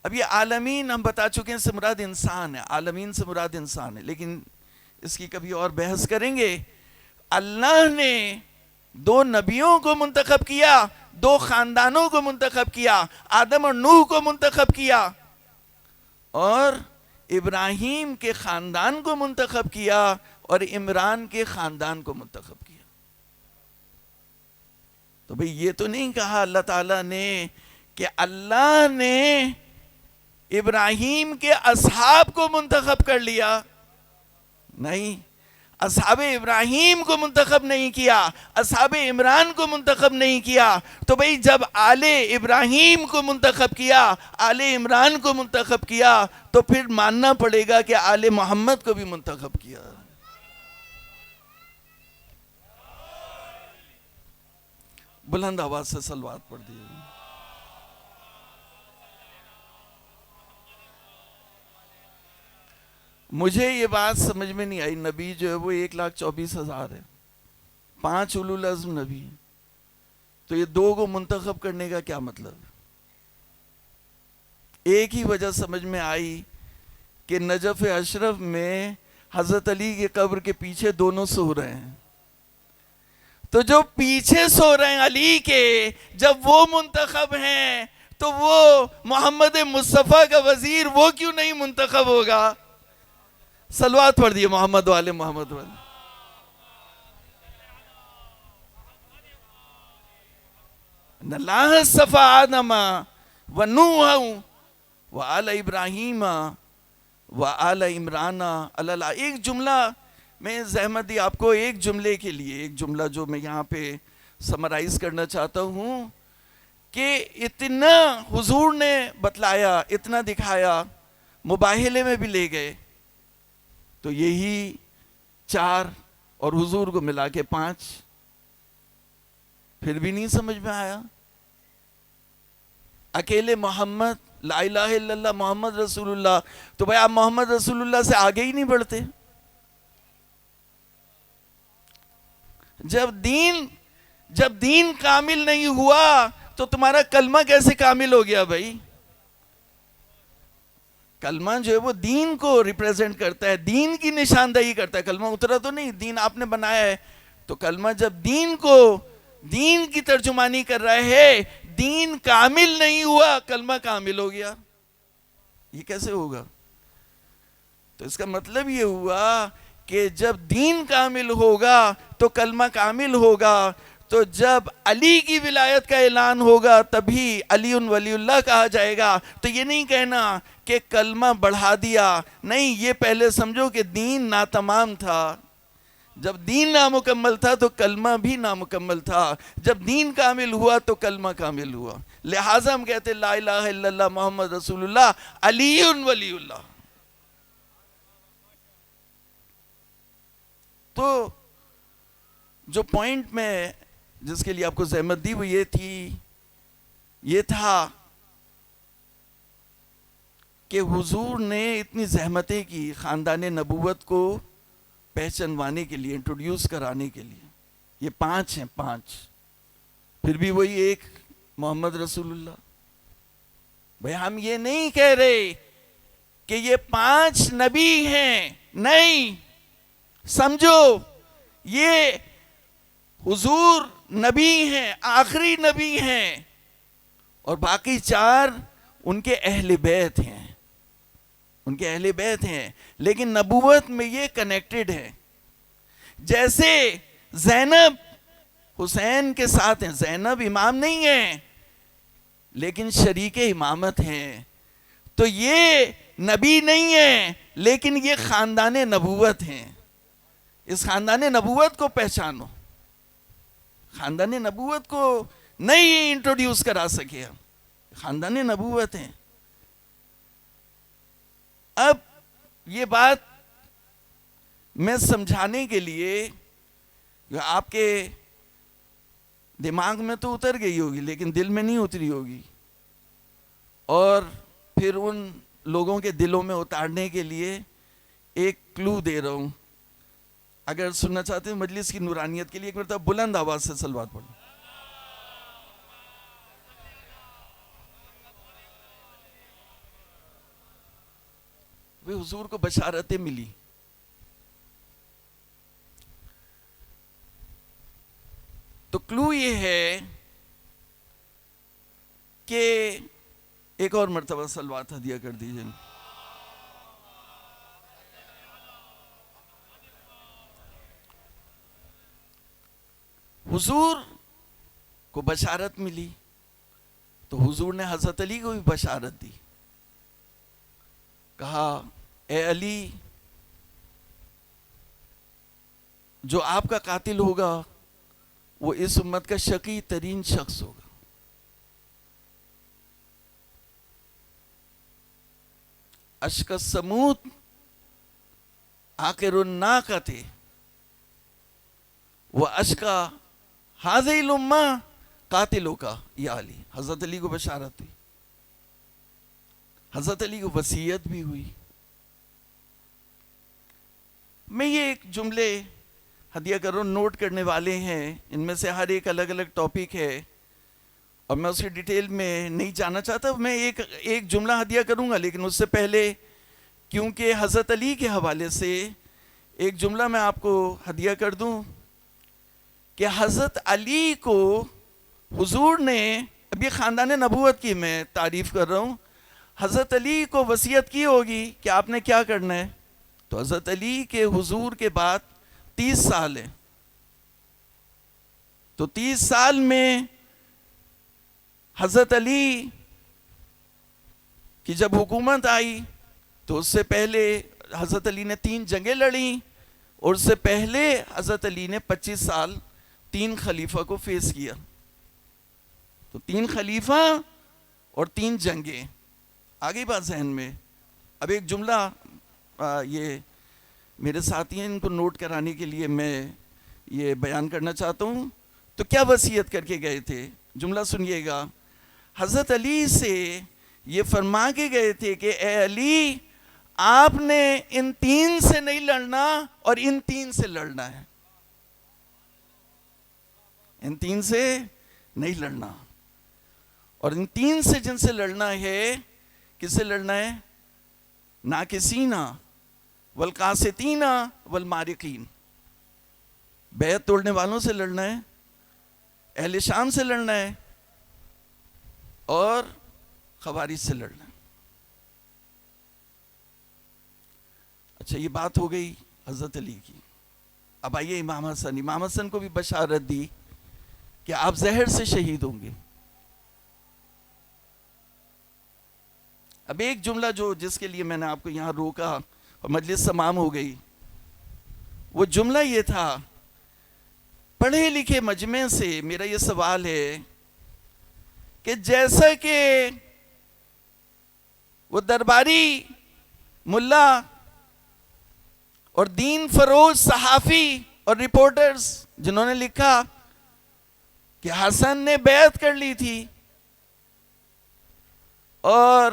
اب یہ عالمین ہم بتا چکے ہیں سے مراد انسان ہے، عالمین سے مراد انسان ہے، لیکن اس کی کبھی اور بحث کریں گے. اللہ نے 2 نبیوں کو منتخب کیا، 2 خاندانوں کو منتخب کیا، آدم اور نوح کو منتخب کیا اور ابراہیم کے خاندان کو منتخب کیا اور عمران کے خاندان کو منتخب کیا. تو بھئی یہ تو نہیں کہا اللہ تعالیٰ نے کہ اللہ نے ابراہیم کے اصحاب کو منتخب کر لیا. نہیں، اصحاب ابراہیم کو منتخب نہیں کیا، اصحاب عمران کو منتخب نہیں کیا. تو بھئی جب آل ابراہیم کو منتخب کیا، آل عمران کو منتخب کیا، تو پھر ماننا پڑے گا کہ آل محمد کو بھی منتخب کیا. بلند آواز سے صلوات پڑھ دیئے. مجھے یہ بات سمجھ میں نہیں آئی، نبی جو ہے وہ 1,24,000 ہے، 5 اولو العزم نبی، تو یہ 2 کو منتخب کرنے کا کیا مطلب؟ ایک ہی وجہ سمجھ میں آئی کہ نجف اشرف میں حضرت علی کی قبر کے پیچھے دونوں سو رہے ہیں. تو جو پیچھے سو رہے ہیں علی کے، جب وہ منتخب ہیں تو وہ محمد مصطفیٰ کا وزیر وہ کیوں نہیں منتخب ہوگا؟ صلوات پڑھ دیئے محمد والے محمد والے. ان اللہ اصطفیٰ آدم و نوح و آل ابراہیم و آل عمران علی اللہ. ایک جملہ میں زحمت دی آپ کو، ایک جملے کے لیے، ایک جملہ جو میں یہاں پہ سمرائز کرنا چاہتا ہوں کہ اتنا حضور نے بتلایا، اتنا دکھایا، مباہلے میں بھی لے گئے، تو یہی 4 اور حضور کو ملا کے 5، پھر بھی نہیں سمجھ میں آیا. اکیلے محمد، لا الہ الا اللہ محمد رسول اللہ، تو بھائی آپ محمد رسول اللہ سے آگے ہی نہیں بڑھتے. جب دین کامل نہیں ہوا تو تمہارا کلمہ کیسے کامل ہو گیا بھائی؟ کلمہ جو ہے وہ دین کو ریپریزنٹ کرتا ہے، دین کی نشاندہی کرتا ہے. کلمہ اترا تو نہیں، دین آپ نے بنایا ہے. تو کلمہ جب دین کی ترجمانی کر رہا ہے، دین کامل نہیں ہوا، کلمہ کامل ہو گیا. یہ کیسے ہوگا؟ تو اس کا مطلب یہ ہوا کہ جب دین کامل ہوگا تو کلمہ کامل ہوگا. تو جب علی کی ولایت کا اعلان ہوگا تبھی علی ولی اللہ کہا جائے گا. تو یہ نہیں کہنا کہ کلمہ بڑھا دیا، نہیں، یہ پہلے سمجھو کہ دین ناتمام تھا. جب دین نامکمل تھا تو کلمہ بھی نامکمل تھا، جب دین کامل ہوا تو کلمہ کامل ہوا. لہٰذا ہم کہتے لا الہ الا اللہ محمد رسول اللہ علی ولی اللہ. تو جو پوائنٹ میں جس کے لیے آپ کو زحمت دی وہ یہ تھا کہ حضور نے اتنی زحمتیں کی خاندان نبوت کو پہچانوانے کے لیے، انٹروڈیوس کرانے کے لیے. یہ 5 ہیں، 5، پھر بھی وہی ایک محمد رسول اللہ. بھئی ہم یہ نہیں کہہ رہے کہ یہ 5 نبی ہیں، نہیں، سمجھو یہ حضور نبی ہیں، آخری نبی ہیں، اور باقی 4 ان کے اہل بیت ہیں، لیکن نبوت میں یہ کنیکٹڈ ہے. جیسے زینب حسین کے ساتھ ہیں، زینب امام نہیں ہیں لیکن شریک امامت ہیں. تو یہ نبی نہیں ہیں لیکن یہ خاندان نبوت ہیں. اس خاندان نبوت کو پہچانو. خاندان نبوت کو نہیں انٹروڈیوس کرا سکے ہم، خاندان نبوت ہیں. اب یہ بات میں سمجھانے کے لیے آپ کے دماغ میں تو اتر گئی ہوگی لیکن دل میں نہیں اتری ہوگی، اور پھر ان لوگوں کے دلوں میں اتارنے کے لیے ایک کلو دے رہا ہوں. اگر سننا چاہتے ہیں مجلس کی نورانیت کے لیے ایک مرتبہ بلند آواز سے صلوات پڑھیں. وہ حضور کو بشارتیں ملی. تو کلو یہ ہے کہ ایک اور مرتبہ صلوات ہدیہ کر دیجئے. حضور کو بشارت ملی تو حضور نے حضرت علی کو بھی بشارت دی. کہا اے علی، جو آپ کا قاتل ہوگا وہ اس امت کا شقی ترین شخص ہوگا. اشک السموت آخر الناقۃ واشکا ہذہ الامہ قاتلوں کا یا علی. حضرت علی کو بشارت ہوئی، حضرت علی کو وصیت بھی ہوئی. میں یہ ایک جملے ہدیہ کر رہا ہوں، نوٹ کرنے والے ہیں، ان میں سے ہر ایک الگ الگ ٹاپک ہے اور میں اس کی ڈیٹیل میں نہیں جانا چاہتا. میں ایک جملہ ہدیہ کروں گا، لیکن اس سے پہلے کیونکہ حضرت علی کے حوالے سے ایک جملہ میں آپ کو ہدیہ کر دوں کہ حضرت علی کو حضور نے، اب یہ خاندان نبوت کی میں تعریف کر رہا ہوں، حضرت علی کو وصیت کی ہوگی کہ آپ نے کیا کرنا ہے. تو حضرت علی کے حضور کے بعد 30 سال ہیں. تو 30 سال میں حضرت علی کی جب حکومت آئی تو اس سے پہلے حضرت علی نے 3 جنگیں لڑیں، اور اس سے پہلے حضرت علی نے 25 سال 3 خلیفہ کو فیس کیا. تو 3 خلیفہ اور 3 جنگیں. آگئی بات ذہن میں؟ اب ایک جملہ یہ میرے ساتھی ہیں، ان کو نوٹ کرانے کے لیے میں یہ بیان کرنا چاہتا ہوں. تو کیا وصیت کر کے گئے تھے؟ جملہ سنیے گا. حضرت علی سے یہ فرما کے گئے تھے کہ اے علی، آپ نے ان 3 سے نہیں لڑنا اور ان 3 سے لڑنا ہے. ان 3 سے نہیں لڑنا، اور ان 3 سے جن سے لڑنا ہے، کس سے لڑنا ہے؟ ناکسین والقاسطین والمارقین. بیعت توڑنے والوں سے لڑنا ہے، اہل شام سے لڑنا ہے، اور خوارج سے لڑنا ہے. اچھا، یہ بات ہو گئی حضرت علی کی. اب آئیے امام حسن. امام حسن کو بھی بشارت دی کہ آپ زہر سے شہید ہوں گے. اب ایک جملہ جس کے لیے میں نے آپ کو یہاں روکا اور مجلس تمام ہو گئی، وہ جملہ یہ تھا. پڑھے لکھے مجمع سے میرا یہ سوال ہے کہ جیسا کہ وہ درباری ملا اور دین فروز صحافی اور رپورٹرز جنہوں نے لکھا کہ حسن نے بیعت کر لی تھی اور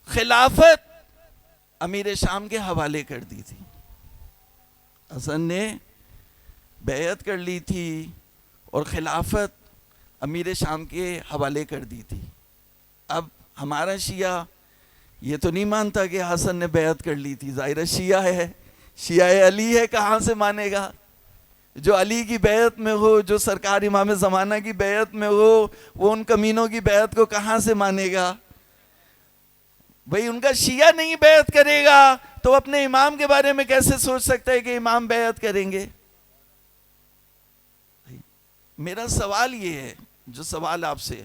خلافت امیر شام کے حوالے کر دی تھی، حسن نے بیعت کر لی تھی اور خلافت امیر شام کے حوالے کر دی تھی. اب ہمارا شیعہ یہ تو نہیں مانتا کہ حسن نے بیعت کر لی تھی. ظاہر شیعہ ہے، شیعہ علی ہے، کہاں سے مانے گا؟ جو علی کی بیعت میں ہو، جو سرکار امام زمانہ کی بیعت میں ہو، وہ ان کمینوں کی بیعت کو کہاں سے مانے گا؟ بھئی ان کا شیعہ نہیں بیعت کرے گا تو اپنے امام کے بارے میں کیسے سوچ سکتا ہے کہ امام بیعت کریں گے؟ میرا سوال یہ ہے، جو سوال آپ سے،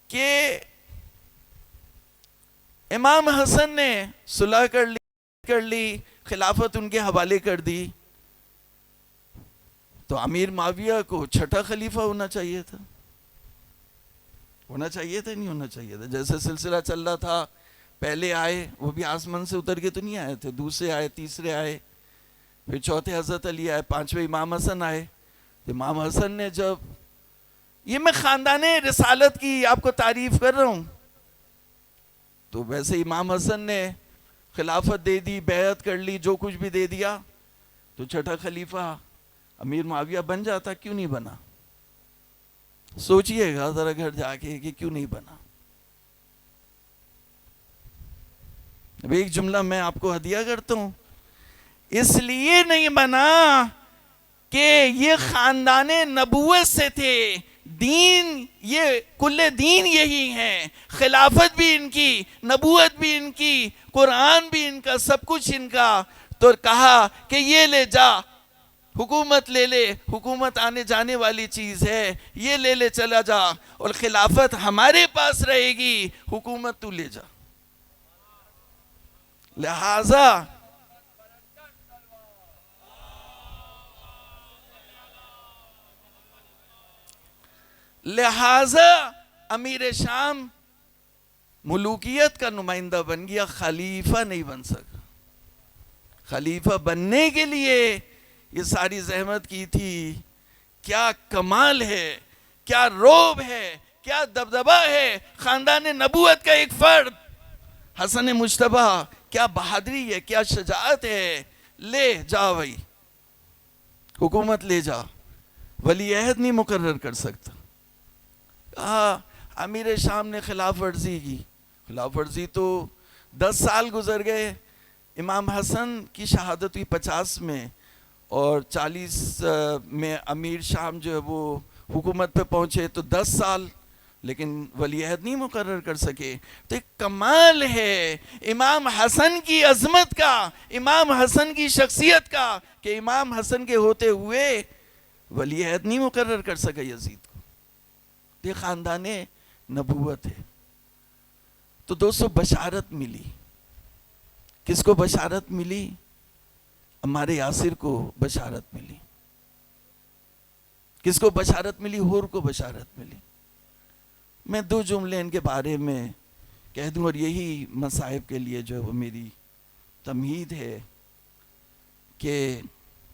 کہ امام حسن نے صلح کر لی، خلافت ان کے حوالے کر دی، تو امیر معاویہ کو چھٹا خلیفہ ہونا چاہیے تھا. نہیں ہونا چاہیے تھا؟ جیسے سلسلہ چل رہا تھا، پہلے آئے، وہ بھی آسمان سے اتر کے تو نہیں آئے تھے، دوسرے آئے، تیسرے آئے، پھر چوتھے حضرت علی آئے، 5ویں امام حسن آئے. امام حسن نے جب، یہ میں خاندان رسالت کی آپ کو تعریف کر رہا ہوں، تو ویسے امام حسن نے خلافت دے دی، بیعت کر لی، جو کچھ بھی دے دیا، تو چھٹا خلیفہ امیر معاویہ بن جاتا. کیوں نہیں بنا؟ سوچئے گا ذرا گھر جا کے کہ کیوں نہیں بنا. اب ایک جملہ میں آپ کو ہدیہ کرتا ہوں، اس لیے نہیں بنا کہ یہ خاندان نبوت سے تھے، دین، یہ کل دین یہی ہیں، خلافت بھی ان کی، نبوت بھی ان کی، قرآن بھی ان کا، سب کچھ ان کا. تو کہا کہ یہ لے جا، حکومت لے لے، حکومت آنے جانے والی چیز ہے، یہ لے لے چلا جا، اور خلافت ہمارے پاس رہے گی، حکومت تو لے جا. لہذا امیر شام ملوکیت کا نمائندہ بن گیا، خلیفہ نہیں بن سکا. خلیفہ بننے کے لیے یہ ساری زحمت کی تھی. کیا کمال ہے، کیا روب ہے، کیا دبدبہ ہے خاندان نبوت کا ایک فرد حسن مجتبیٰ. کیا بہادری ہے، کیا شجاعت ہے. لے جا بھائی، حکومت لے جا. ولی عہد نہیں مقرر کر سکتا. امیر شام نے خلاف ورزی کی. خلاف ورزی تو 10 سال گزر گئے. امام حسن کی شہادت ہوئی 50 میں، اور 40 میں امیر شام جو ہے وہ حکومت پہ پہنچے، تو 10 سال، لیکن ولی عہد نہیں مقرر کر سکے. تو ایک کمال ہے امام حسن کی عظمت کا، امام حسن کی شخصیت کا، کہ امام حسن کے ہوتے ہوئے ولی عہد نہیں مقرر کر سکا یزید کو. یہ خاندان نبوت ہے. تو دوستو، بشارت ملی. کس کو بشارت ملی؟ عمار یاسر کو بشارت ملی. کس کو بشارت ملی؟ ہور کو بشارت ملی. میں 2 جملے ان کے بارے میں کہہ دوں، اور یہی مصائب کے لیے جو ہے وہ میری تمہید ہے، کہ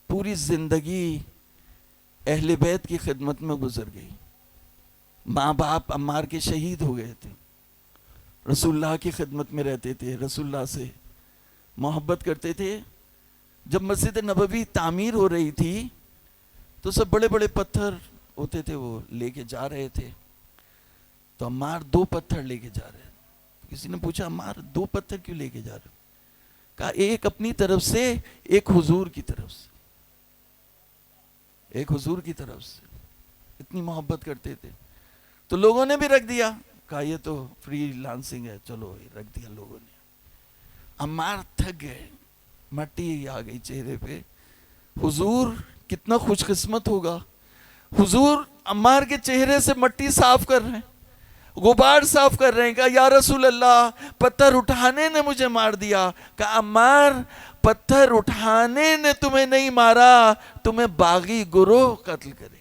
پوری زندگی اہل بیت کی خدمت میں گزر گئی. ماں باپ عمار کے شہید ہو گئے تھے، رسول اللہ کی خدمت میں رہتے تھے، رسول اللہ سے محبت کرتے تھے. جب مسجد نبوی تعمیر ہو رہی تھی تو سب بڑے بڑے پتھر ہوتے تھے وہ لے کے جا رہے تھے. تو عمار 2 پتھر لے کے جا رہے. کسی نے پوچھا عمار 2 پتھر کیوں لے کے جا رہے؟ کہا ایک اپنی طرف سے، ایک حضور کی طرف سے. ایک حضور کی طرف سے. اتنی محبت کرتے تھے. تو لوگوں نے بھی رکھ دیا، کہا یہ تو فری لانسنگ ہے، چلو رکھ دیا لوگوں نے. عمار تھک گئے، مٹی آ گئی چہرے پہ. حضور کتنا خوش قسمت ہوگا، حضور عمار کے چہرے سے مٹی صاف کر رہے ہیں، غبار صاف کر رہے ہیں. کہا یا رسول اللہ پتھر اٹھانے نے مجھے مار دیا. کہا عمار پتھر اٹھانے نے تمہیں نہیں مارا، تمہیں باغی گروہ قتل کرے.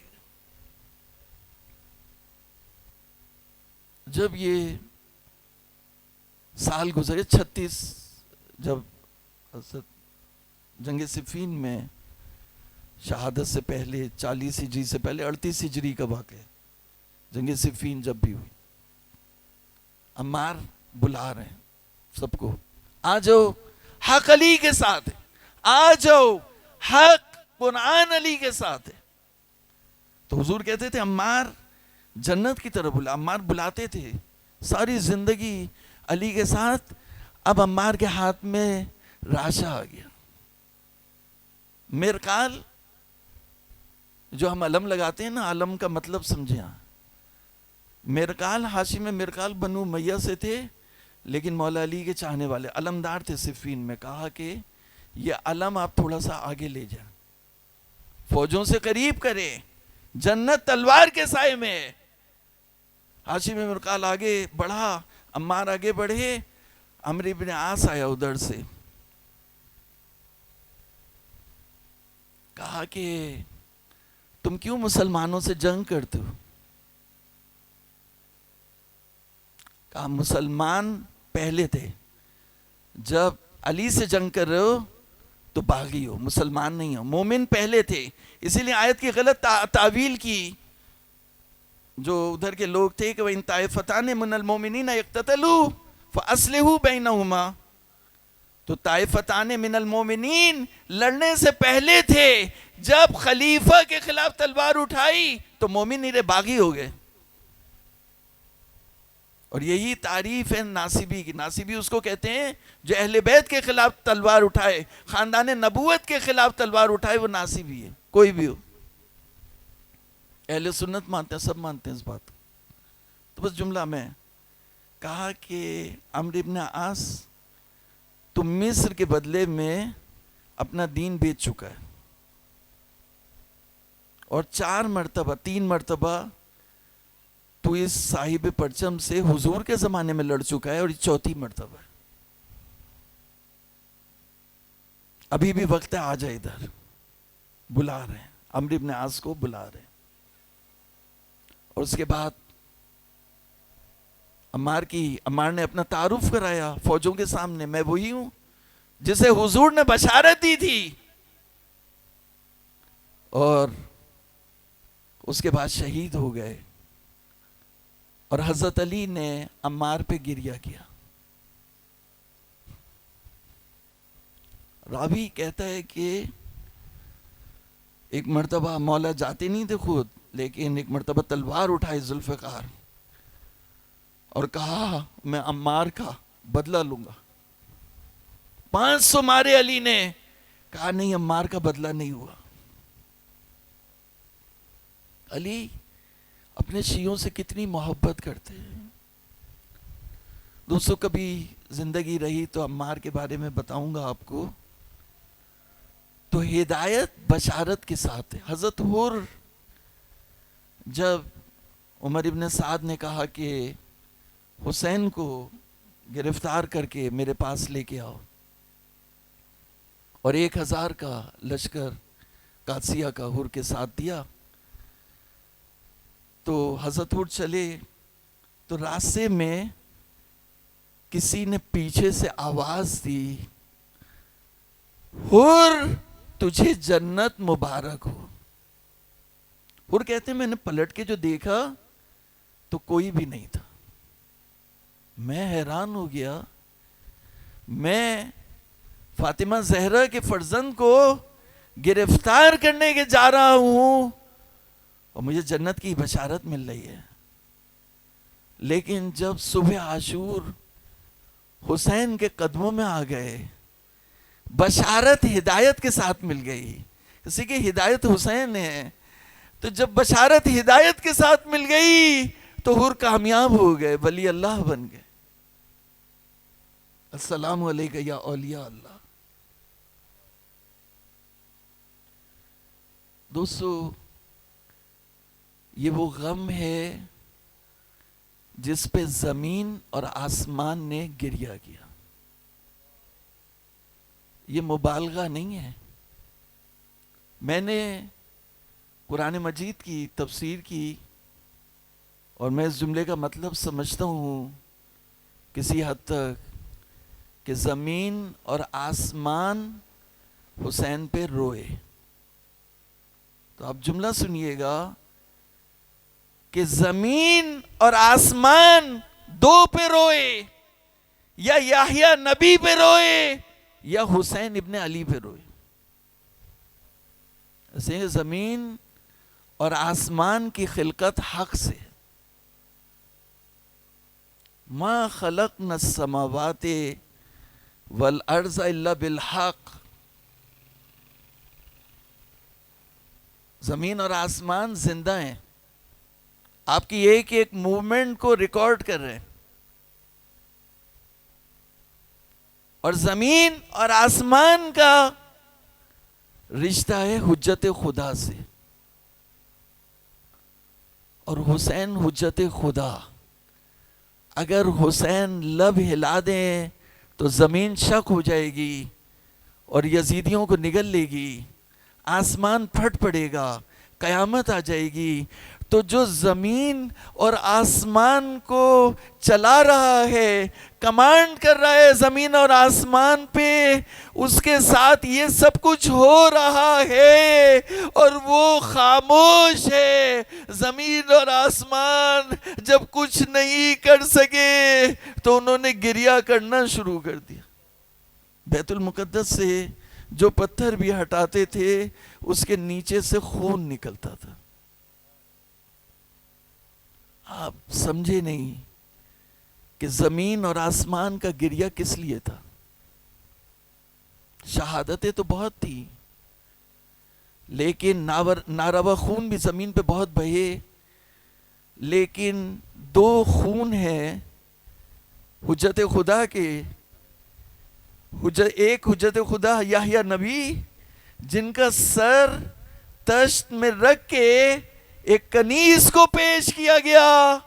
جب یہ سال گزرے 36، جب جنگ صفین میں شہادت سے پہلے 40 ہجری سے پہلے 38 ہجری کا واقعہ ہے، جنگ صفین جب بھی ہوئی، عمار بلا رہے ہیں سب کو، آ جاؤ حق علی کے ساتھ ہے، آ جاؤ حق قرآن علی کے ساتھ ہے. تو حضور کہتے تھے عمار جنت کی طرف بلا. عمار بلاتے تھے ساری زندگی علی کے ساتھ. اب عمار کے ہاتھ میں راشا آ گیا. مرقال جو ہم علم لگاتے ہیں نا، علم کا مطلب سمجھیں. مرقال ہاشم مرقال بنو امیہ سے تھے، لیکن مولا علی کے چاہنے والے علمدار تھے. صفین میں کہا کہ یہ علم آپ تھوڑا سا آگے لے جائیں، فوجوں سے قریب کریں، جنت تلوار کے سائے میں. ہاشم مرقال آگے بڑھا، عمار آگے بڑھے. عمرو بن عاص آیا ادھر سے، کہا کہ تم کیوں مسلمانوں سے جنگ کرتے ہو؟ کہا مسلمان پہلے تھے، جب علی سے جنگ کر رہے ہو تو باغی ہو، مسلمان نہیں ہو. مومن پہلے تھے، اسی لیے آیت کی غلط تعویل کی. جو ادھر کے لوگ تھے کہ وَإِن طَائِفَتَانِ مِنَ الْمُؤْمِنِينَ اقْتَتَلُوا فَأَصْلِحُوا بَيْنَهُمَا. تو طائفتان من المومنین لڑنے سے پہلے تھے. جب خلیفہ کے خلاف تلوار اٹھائی تو مومن نہیں رہے، باغی ہو گئے. اور یہی تعریف ہے ناصبی کی. ناصبی اس کو کہتے ہیں جو اہل بیت کے خلاف تلوار اٹھائے، خاندان نبوت کے خلاف تلوار اٹھائے، وہ ناصبی ہے، کوئی بھی ہو. اہل سنت مانتے ہیں، سب مانتے ہیں اس بات. تو بس جملہ میں کہا کہ عمرو بن عاص تو مصر کے بدلے میں اپنا دین بیچ چکا ہے، اور 3 مرتبہ تو اس صاحب پرچم سے حضور کے زمانے میں لڑ چکا ہے، اور یہ 4تھی مرتبہ ہے. ابھی بھی وقت ہے، آ جائے ادھر. بلا رہے ہیں عمرو بن عاص کو، بلا رہے ہیں. اور اس کے بعد عمار نے اپنا تعارف کرایا فوجوں کے سامنے، میں وہی ہوں جسے حضور نے بشارت دی تھی. اور اس کے بعد شہید ہو گئے. اور حضرت علی نے عمار پہ گریہ کیا. راوی کہتا ہے کہ ایک مرتبہ مولا جاتے نہیں تھے خود، لیکن ایک مرتبہ تلوار اٹھائی ذوالفقار اور کہا میں عمار کا بدلہ لوں گا. 500 مارے علی نے. کہا نہیں، عمار کا بدلہ نہیں ہوا. علی اپنے شیعوں سے کتنی محبت کرتے ہیں. دوستو کبھی زندگی رہی تو عمار کے بارے میں بتاؤں گا آپ کو. تو ہدایت بشارت کے ساتھ ہے. حضرت حر جب عمر ابن سعد نے کہا کہ حسین کو گرفتار کر کے میرے پاس لے کے آؤ، اور 1000 کا لشکر قادسیہ کا حر کے ساتھ دیا، تو حضرت حر چلے تو راستے میں کسی نے پیچھے سے آواز دی، حر تجھے جنت مبارک ہو. حر کہتے ہیں میں نے پلٹ کے جو دیکھا تو کوئی بھی نہیں تھا. میں حیران ہو گیا. میں فاطمہ زہرا کے فرزند کو گرفتار کرنے کے جا رہا ہوں اور مجھے جنت کی بشارت مل رہی ہے. لیکن جب صبح عاشور حسین کے قدموں میں آ گئے, بشارت ہدایت کے ساتھ مل گئی. کسی کی ہدایت حسین ہے, تو جب بشارت ہدایت کے ساتھ مل گئی تو حور کامیاب ہو گئے, ولی اللہ بن گئے. السلام علیکم یا اولیاء اللہ. دوستو, یہ وہ غم ہے جس پہ زمین اور آسمان نے گریہ کیا. یہ مبالغہ نہیں ہے. میں نے قرآن مجید کی تفسیر کی اور میں اس جملے کا مطلب سمجھتا ہوں کسی حد تک کہ زمین اور آسمان حسین پہ روئے. تو آپ جملہ سنیے گا کہ زمین اور آسمان دو پہ روئے, یا یحییٰ نبی پہ روئے یا حسین ابن علی پہ روئے. ایسے زمین اور آسمان کی خلقت حق سے. ما خلقنا السماوات والارض الا بالحق. زمین اور آسمان زندہ ہیں, آپ کی ایک ایک موومنٹ کو ریکارڈ کر رہے ہیں, اور زمین اور آسمان کا رشتہ ہے حجت خدا سے, اور حسین حجت خدا. اگر حسین لب ہلا دیں تو زمین شک ہو جائے گی اور یزیدیوں کو نگل لے گی, آسمان پھٹ پڑے گا, قیامت آ جائے گی. تو جو زمین اور آسمان کو چلا رہا ہے, کمانڈ کر رہا ہے زمین اور آسمان پہ, اس کے ساتھ یہ سب کچھ ہو رہا ہے اور وہ خاموش ہے. زمین اور آسمان جب کچھ نہیں کر سکے تو انہوں نے گریہ کرنا شروع کر دیا. بیت المقدس سے جو پتھر بھی ہٹاتے تھے اس کے نیچے سے خون نکلتا تھا. آپ سمجھے نہیں کہ زمین اور آسمان کا گریہ کس لیے تھا. شہادتیں تو بہت تھی, لیکن ناروا خون بھی زمین پہ بہت بہے, لیکن دو خون ہیں حجت خدا کے. ایک حجت خدا یحییٰ نبی, جن کا سر تشت میں رکھ کے ایک کنیز کو پیش کیا گیا,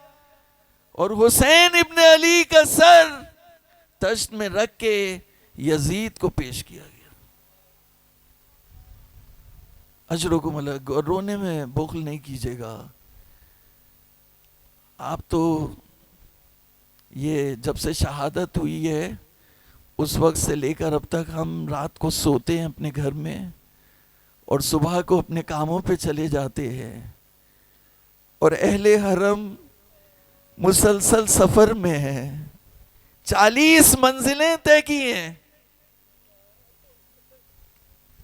اور حسین ابن علی کا سر تشت میں رکھ کے یزید کو پیش کیا گیا. اجرکم الگ. اور رونے میں بخل نہیں کیجیے گا. آپ تو یہ جب سے شہادت ہوئی ہے اس وقت سے لے کر اب تک ہم رات کو سوتے ہیں اپنے گھر میں اور صبح کو اپنے کاموں پہ چلے جاتے ہیں, اور اہل حرم مسلسل سفر میں ہے. 40 منزلیں طے کی ہیں,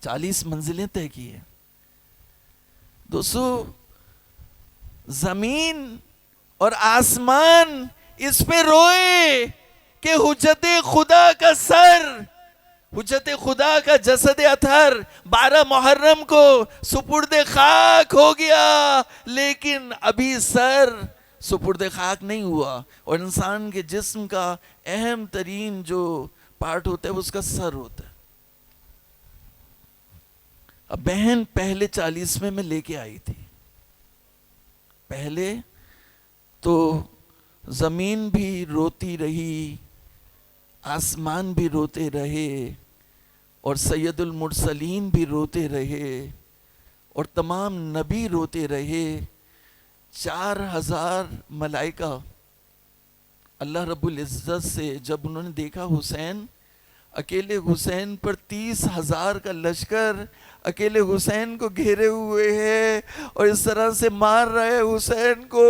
40 منزلیں طے کی ہیں. دوستو, زمین اور آسمان اس پہ روئے کہ حجت خدا کا سر, حجت خدا کا جسد اطہر 12 محرم کو سپرد خاک ہو گیا, لیکن ابھی سر سپرد خاک نہیں ہوا. اور انسان کے جسم کا اہم ترین جو پارٹ ہوتا ہے وہ اس کا سر ہوتا ہے. اب بہن پہلے 40ویں میں لے کے آئی تھی. پہلے تو زمین بھی روتی رہی, آسمان بھی روتے رہے, اور سید المرسلین بھی روتے رہے, اور تمام نبی روتے رہے. 4000 ملائکہ اللہ رب العزت سے جب انہوں نے دیکھا حسین اکیلے حسین پر 30,000 کا لشکر اکیلے حسین کو گھیرے ہوئے ہے اور اس طرح سے مار رہے حسین کو.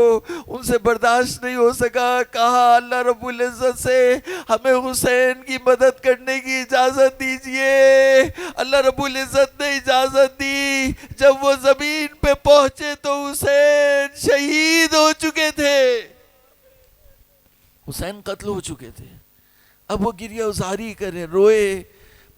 ان سے برداشت نہیں ہو سکا. کہا اللہ رب العزت سے ہمیں حسین کی مدد کرنے کی اجازت دیجئے. اللہ رب العزت نے اجازت دی. جب وہ زمین پہ پہنچے تو حسین شہید ہو چکے تھے. حسین قتل ہو چکے تھے. اب وہ گریہ ازاری کریں، روئے،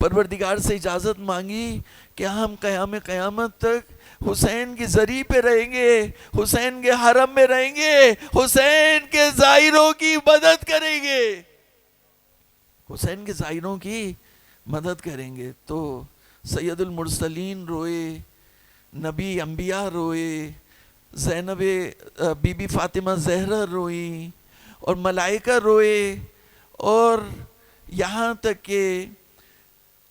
پروردگار سے اجازت مانگی کہ ہم قیام قیامت تک حسین کی زری پہ رہیں گے، حسین کے حرم میں رہیں گے، حسین کے زائروں کی مدد کریں گے، حسین کے زائروں کی مدد کریں گے. تو سید المرسلین روئے، نبی انبیاء روئے، زینب بی بی فاطمہ زہرا روئیں اور ملائکہ روئے، اور یہاں تک کہ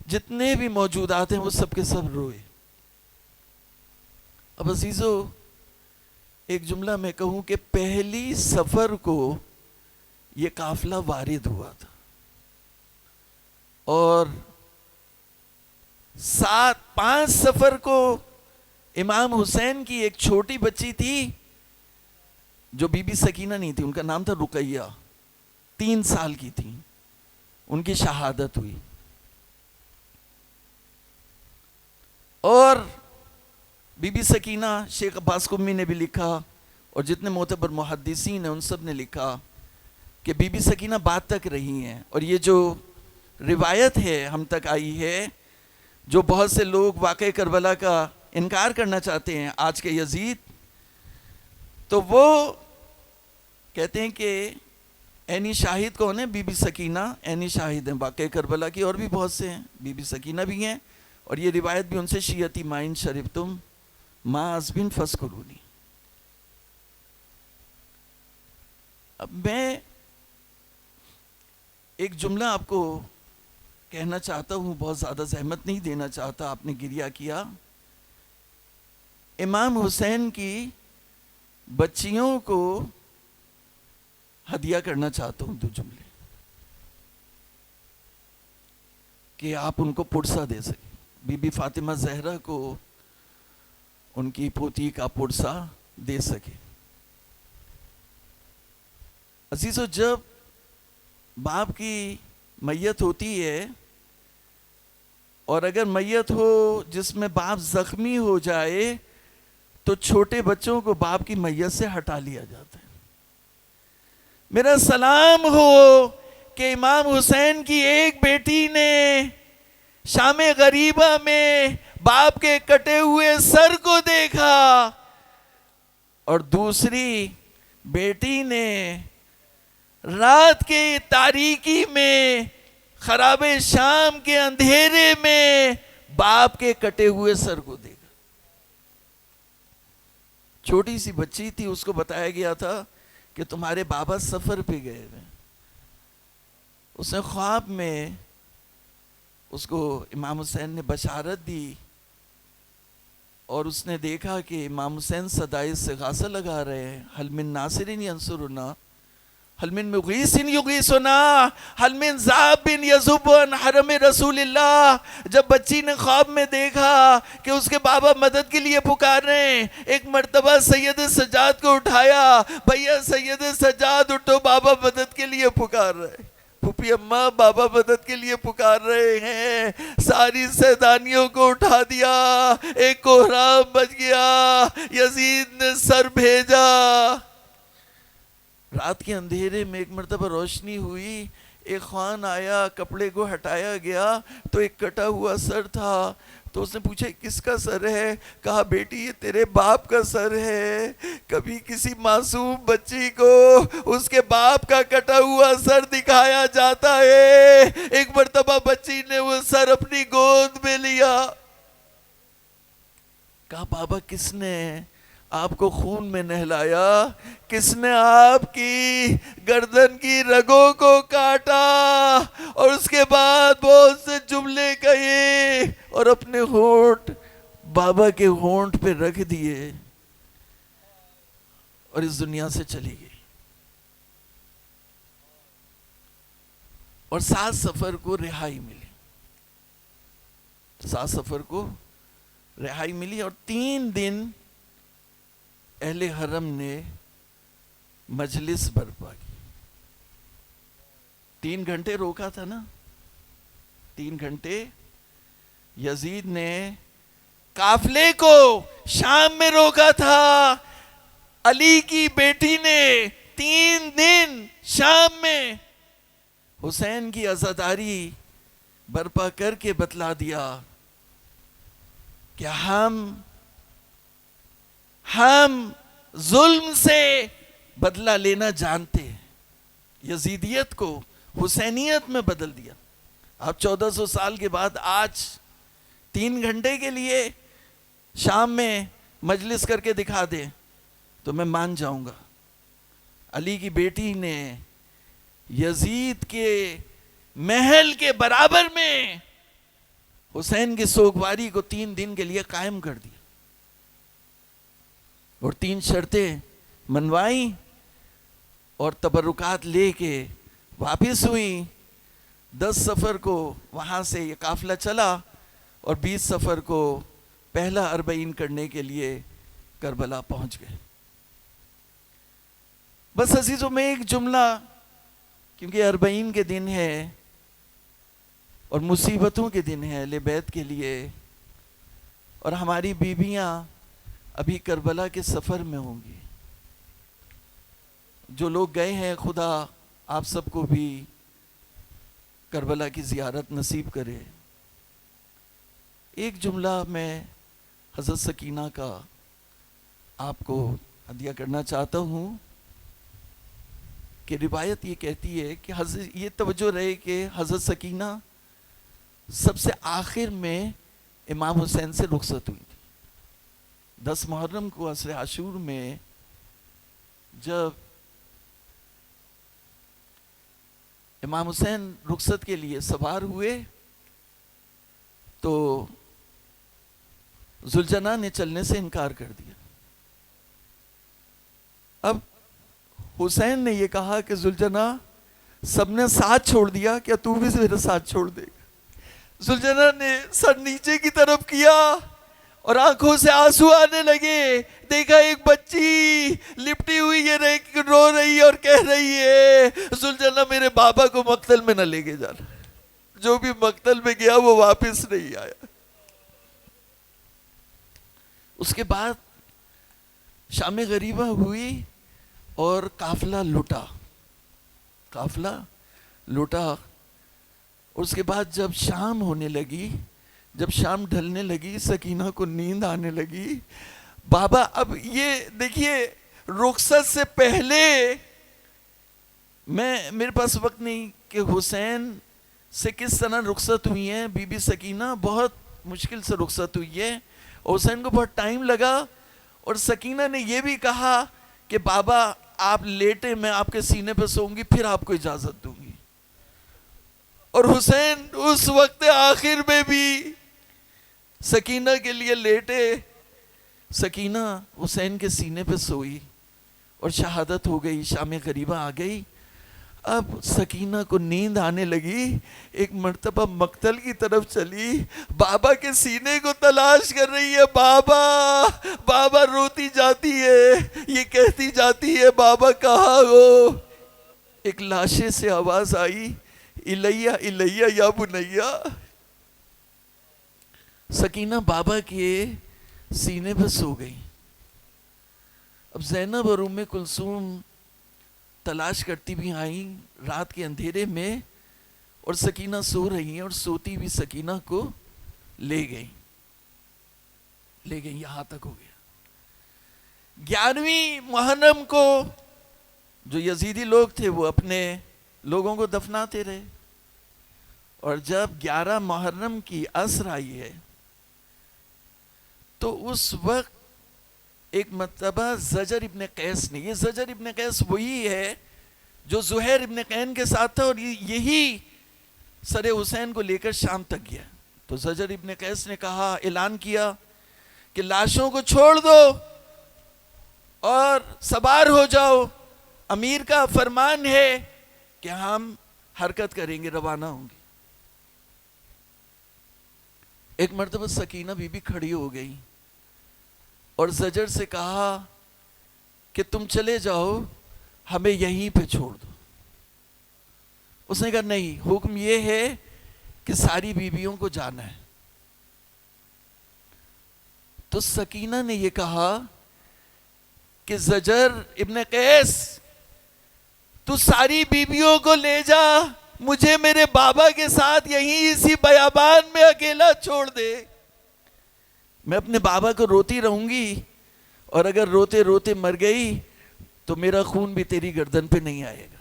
جتنے بھی موجودات ہیں وہ سب کے سب روئے. اب عزیزو ایک جملہ میں کہوں کہ پہلی سفر کو یہ قافلہ وارد ہوا تھا اور 5 سفر کو امام حسین کی ایک چھوٹی بچی تھی جو بی بی سکینہ نہیں تھی، ان کا نام تھا رقیہ، 3 سال کی تھی، ان کی شہادت ہوئی. اور بی بی سکینہ، شیخ عباس قمی نے بھی لکھا اور جتنے معتبر محدثین ہیں ان سب نے لکھا کہ بی بی سکینہ بعد تک رہی ہیں. اور یہ جو روایت ہے ہم تک آئی ہے، جو بہت سے لوگ واقع کربلا کا انکار کرنا چاہتے ہیں آج کے یزید، تو وہ کہتے ہیں کہ عینی شاہد کون ہے؟ بی بی سکینہ عینی شاہد ہیں واقع کربلا کی، اور بھی بہت سے ہیں، بی بی سکینہ بھی ہیں، اور یہ روایت بھی ان سے شیعتی مائن شریف تم ما عزبن فذکرونی. اب میں ایک جملہ آپ کو کہنا چاہتا ہوں، بہت زیادہ زحمت نہیں دینا چاہتا، آپ نے گریہ کیا. امام حسین کی بچیوں کو ہدیہ کرنا چاہتا ہوں 2 جملے کہ آپ ان کو پرسہ دے سکیں. بی بی فاطمہ زہرا کو ان کی پوتی کا پرسہ دے سکے. عزیزو جب باپ کی میت ہوتی ہے اور اگر میت ہو جس میں باپ زخمی ہو جائے تو چھوٹے بچوں کو باپ کی میت سے ہٹا لیا جاتا ہے. میرا سلام ہو کہ امام حسین کی ایک بیٹی نے شام غریبہ میں باپ کے کٹے ہوئے سر کو دیکھا اور دوسری بیٹی نے رات کے تاریکی میں خراب شام کے اندھیرے میں باپ کے کٹے ہوئے سر کو دیکھا. چھوٹی سی بچی تھی، اس کو بتایا گیا تھا کہ تمہارے بابا سفر پہ گئے ہوئے. اس نے خواب میں اس کو امام حسین نے بشارت دی اور اس نے دیکھا کہ امام حسین صدائے استغاثہ لگا رہے ہیں، حل من ناصر ینصرنا، حل من مغیث یغیثنا، حل من ذاب یذب عن حرم رسول اللہ. جب بچی نے خواب میں دیکھا کہ اس کے بابا مدد کے لیے پکار رہے ہیں، ایک مرتبہ سید سجاد کو اٹھایا، بھیا سید سجاد اٹھو، بابا مدد کے لیے پکار رہے ہیں، پھوپھی اماں بابا مدد کے لیے پکار رہے ہیں. ساری سیدانیوں کو اٹھا دیا، ایک کوہرام بچ گیا، یزید نے سر بھیجا. رات کے اندھیرے میں ایک مرتبہ روشنی ہوئی، ایک خوان آیا، کپڑے کو ہٹایا گیا تو ایک کٹا ہوا سر تھا. تو اس نے پوچھا کس کا سر ہے؟ کہا بیٹی یہ تیرے باپ کا سر ہے. کبھی کسی معصوم بچی کو اس کے باپ کا کٹا ہوا سر دکھایا جاتا ہے. ایک مرتبہ بچی نے وہ سر اپنی گود میں لیا. کہا بابا کس نے آپ کو خون میں نہلایا؟ کس نے آپ کی گردن کی رگوں کو کاٹا؟ اور اس کے بعد بہت سے جملے کہے اور اپنے ہونٹ بابا کے ہونٹ پہ رکھ دیے اور اس دنیا سے چلی گئی. اور 7 سفر کو رہائی ملی. سات سفر کو رہائی ملی، اور 3 دن اہل حرم نے مجلس برپا کی. 3 گھنٹے روکا تھا نا، 3 گھنٹے یزید نے قافلے کو شام میں روکا تھا. علی کی بیٹی نے 3 دن شام میں حسین کی عزاداری برپا کر کے بتلا دیا کہ ہم ظلم سے بدلہ لینا جانتے ہیں. یزیدیت کو حسینیت میں بدل دیا. اب 1400 سال کے بعد آج 3 گھنٹے کے لیے شام میں مجلس کر کے دکھا دیں تو میں مان جاؤں گا. علی کی بیٹی نے یزید کے محل کے برابر میں حسین کی سوگواری کو 3 دن کے لیے قائم کر دیا، اور 3 شرطیں منوائیں اور تبرکات لے کے واپس ہوئی. 10 سفر کو وہاں سے یہ قافلہ چلا، اور 20 سفر کو پہلا اربعین کرنے کے لیے کربلا پہنچ گئے. بس عزیزوں میں ایک جملہ، کیونکہ اربعین کے دن ہے اور مصیبتوں کے دن ہے اہل بیت کے لیے، اور ہماری بیویاں ابھی کربلا کے سفر میں ہوں گی. جو لوگ گئے ہیں خدا آپ سب کو بھی کربلا کی زیارت نصیب کرے. ایک جملہ میں حضرت سکینہ کا آپ کو ہدیہ کرنا چاہتا ہوں کہ روایت یہ کہتی ہے کہ یہ توجہ رہے کہ حضرت سکینہ سب سے آخر میں امام حسین سے رخصت ہوئی تھی. 10 محرم کو عصر عاشور میں جب امام حسین رخصت کے لیے سوار ہوئے تو ذوالجناح نے چلنے سے انکار کر دیا. اب حسین نے یہ کہا کہ ذوالجناح سب نے ساتھ چھوڑ دیا، کیا تو بھی میرا ساتھ چھوڑ دے گا؟ ذوالجناح نے سر نیچے کی طرف کیا اور آنکھوں سے آنسو آنے لگے. دیکھا ایک بچی لپٹی ہوئی ہے، رو رہی ہے اور کہہ رہی ہے ذوالجناح میرے بابا کو مقتل میں نہ لے کے جانا. جو بھی مقتل میں گیا وہ واپس نہیں آیا. اس کے بعد شام غریبہ ہوئی اور قافلہ لوٹا. اس کے بعد جب شام ہونے لگی، جب شام ڈھلنے لگی، سکینہ کو نیند آنے لگی. بابا اب یہ دیکھیے رخصت سے پہلے میرے پاس وقت نہیں کہ حسین سے کس طرح رخصت ہوئی ہیں. بی بی سکینہ بہت مشکل سے رخصت ہوئی ہے، اور حسین کو بہت ٹائم لگا. اور سکینہ نے یہ بھی کہا کہ بابا آپ لیٹے، میں آپ کے سینے پہ سوؤں گی، پھر آپ کو اجازت دوں گی. اور حسین اس وقت آخر میں بھی سکینہ کے لیے لیٹے. سکینہ حسین کے سینے پہ سوئی اور شہادت ہو گئی. شام غریبہ آ گئی. اب سکینہ کو نیند آنے لگی. ایک مرتبہ مقتل کی طرف چلی، بابا کے سینے کو تلاش کر رہی ہے. بابا روتی جاتی ہے، یہ کہتی جاتی ہے بابا کہاں ہو. ایک لاشے سے آواز آئی، الیہ الیہ یا بنیہ. سکینہ بابا کے سینے پہ سو گئی. اب زینب اور ام کلثوم تلاش کرتی بھی آئیں رات کے اندھیرے میں، اور سکینہ سو رہی ہیں، اور سوتی بھی سکینہ کو لے گئی. یہاں تک ہو گیا. 11ویں محرم کو جو یزیدی لوگ تھے وہ اپنے لوگوں کو دفناتے رہے، اور جب 11 محرم کی عصر آئی ہے تو اس وقت ایک مرتبہ زجر ابن قیس نے، یہ زجر ابن قیس وہی ہے جو زہیر ابن قین کے ساتھ تھا، اور یہی سر حسین کو لے کر شام تک گیا. تو زجر ابن قیس نے کہا، اعلان کیا کہ لاشوں کو چھوڑ دو اور سوار ہو جاؤ. امیر کا فرمان ہے کہ ہم حرکت کریں گے، روانہ ہوں گے. ایک مرتبہ سکینہ بی بی کھڑی ہو گئی اور زجر سے کہا کہ تم چلے جاؤ، ہمیں یہیں پہ چھوڑ دو۔ اس نے کہا نہیں، حکم یہ ہے کہ ساری بیویوں کو جانا ہے۔ تو سکینہ نے یہ کہا کہ زجر ابن قیس، تو ساری بیویوں کو لے جا، مجھے میرے بابا کے ساتھ یہیں اسی بیابان میں اکیلا چھوڑ دے، میں اپنے بابا کو روتی رہوں گی، اور اگر روتے روتے مر گئی تو میرا خون بھی تیری گردن پہ نہیں آئے گا۔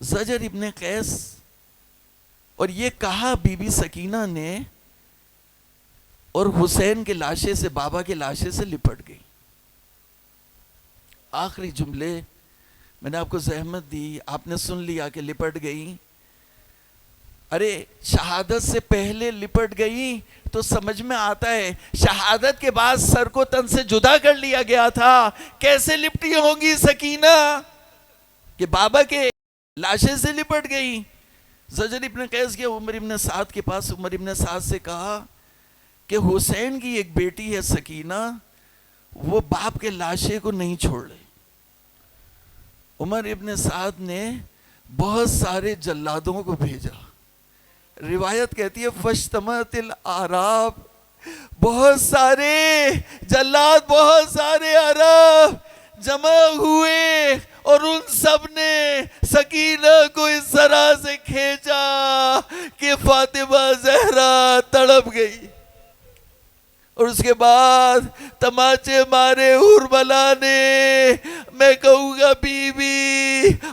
زجر ابن قیس، اور یہ کہا بی بی سکینہ نے، اور حسین کے لاشے سے، بابا کے لاشے سے لپٹ گئی۔ آخری جملے میں نے آپ کو زحمت دی، آپ نے سن لیا کہ لپٹ گئی۔ ارے شہادت سے پہلے لپٹ گئی تو سمجھ میں آتا ہے، شہادت کے بعد سر کو تن سے جدا کر لیا گیا تھا، کیسے لپٹی ہوں گی سکینہ کہ بابا کے لاشے سے لپٹ گئی۔ زجر ابن قیس گیا عمر ابن سعد کے پاس، عمر ابن سعد سے کہا کہ حسین کی ایک بیٹی ہے سکینہ، وہ باپ کے لاشے کو نہیں چھوڑ رہی۔ عمر ابن سعد نے بہت سارے جلادوں کو بھیجا، روایت کہتی ہے فاجتمعت الاعراب، بہت سارے جلاد، بہت سارے عرب جمع ہوئے، اور ان سب نے سکینہ کو اس طرح سے کھینچا کہ فاطمہ زہرا تڑپ گئی، اور اس کے بعد تماچے مارے حرملا نے۔ میں کہوں گا بی بی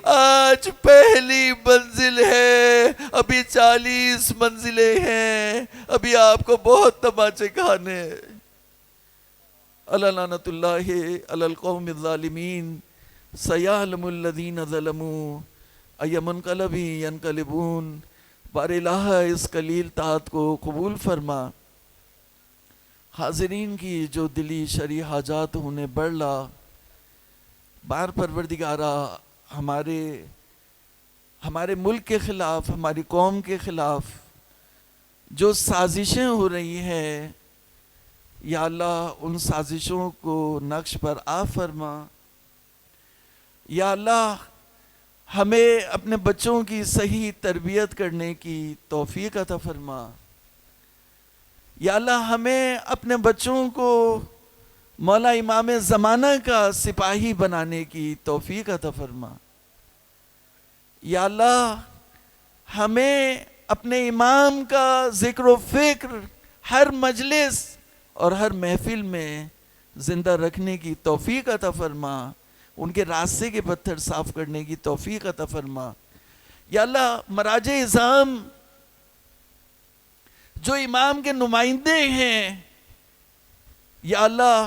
آج پہلی منزل ہے، ابھی 40 منزلیں ہیں، ابھی آپ کو بہت تماچے کھانے ہیں۔ الا لعنت اللہ علی القوم الظالمین، سیعلم الذین ظلموا ای منقلب ینقلبون۔ بار الہ اس قلیل طاعت کو قبول فرما، حاضرین کی جو دلی شرعی حاجات انہیں بڑھ لا۔ بار پروردگارہ ہمارے ملک کے خلاف، ہماری قوم کے خلاف جو سازشیں ہو رہی ہیں، یا اللہ ان سازشوں کو نقش پر آ فرما۔ یا اللہ ہمیں اپنے بچوں کی صحیح تربیت کرنے کی توفیق عطا فرما۔ یا اللہ ہمیں اپنے بچوں کو مولا امام زمانہ کا سپاہی بنانے کی توفیق عطا فرما۔ یا اللہ ہمیں اپنے امام کا ذکر و فکر ہر مجلس اور ہر محفل میں زندہ رکھنے کی توفیق عطا فرما، ان کے راستے کے پتھر صاف کرنے کی توفیق عطا فرما۔ یا اللہ مراجع اعظام جو امام کے نمائندے ہیں، یا اللہ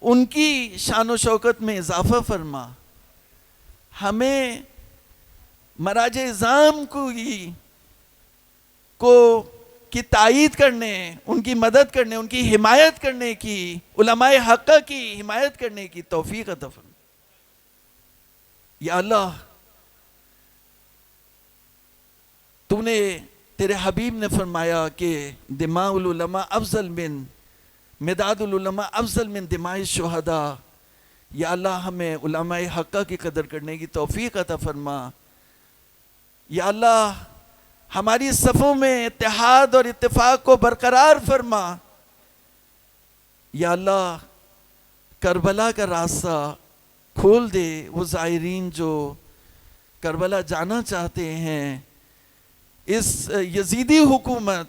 ان کی شان و شوکت میں اضافہ فرما۔ ہمیں مراجع اعظام کی تائید کرنے، ان کی مدد کرنے، ان کی حمایت کرنے کی، علماء حقہ کی حمایت کرنے کی توفیق عطا فرما۔ یا اللہ تو نے، تیرے حبیب نے فرمایا کہ دماء العلماء افضل من مداد العلماء افضل من دماء الشہداء۔ یا اللہ ہمیں علماء حقہ کی قدر کرنے کی توفیق عطا فرما۔ یا اللہ ہماری صفوں میں اتحاد اور اتفاق کو برقرار فرما۔ یا اللہ کربلا کا راستہ کھول دے، وہ زائرین جو کربلا جانا چاہتے ہیں، اس یزیدی حکومت،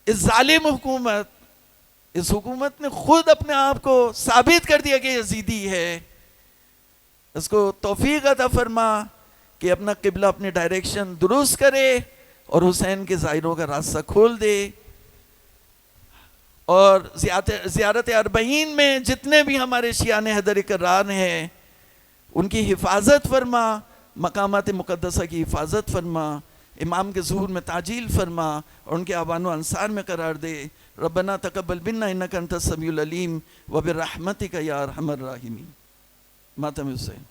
اس ظالم حکومت، اس حکومت نے خود اپنے آپ کو ثابت کر دیا کہ یزیدی ہے، اس کو توفیق عطا فرما کہ اپنا قبلہ، اپنی ڈائریکشن درست کرے اور حسین کے زائروں کا راستہ کھول دے۔ اور زیارت اربعین میں جتنے بھی ہمارے شیعان حیدر کرار ہیں ان کی حفاظت فرما، مقامات مقدسہ کی حفاظت فرما، امام کے ظہور میں تعجیل فرما، اور ان کے آبان و انصار میں قرار دے۔ ربنا تقبل منا انک انت السمیع العلیم وبرحمتک یا ارحم الراحمین۔ ماتم حسین۔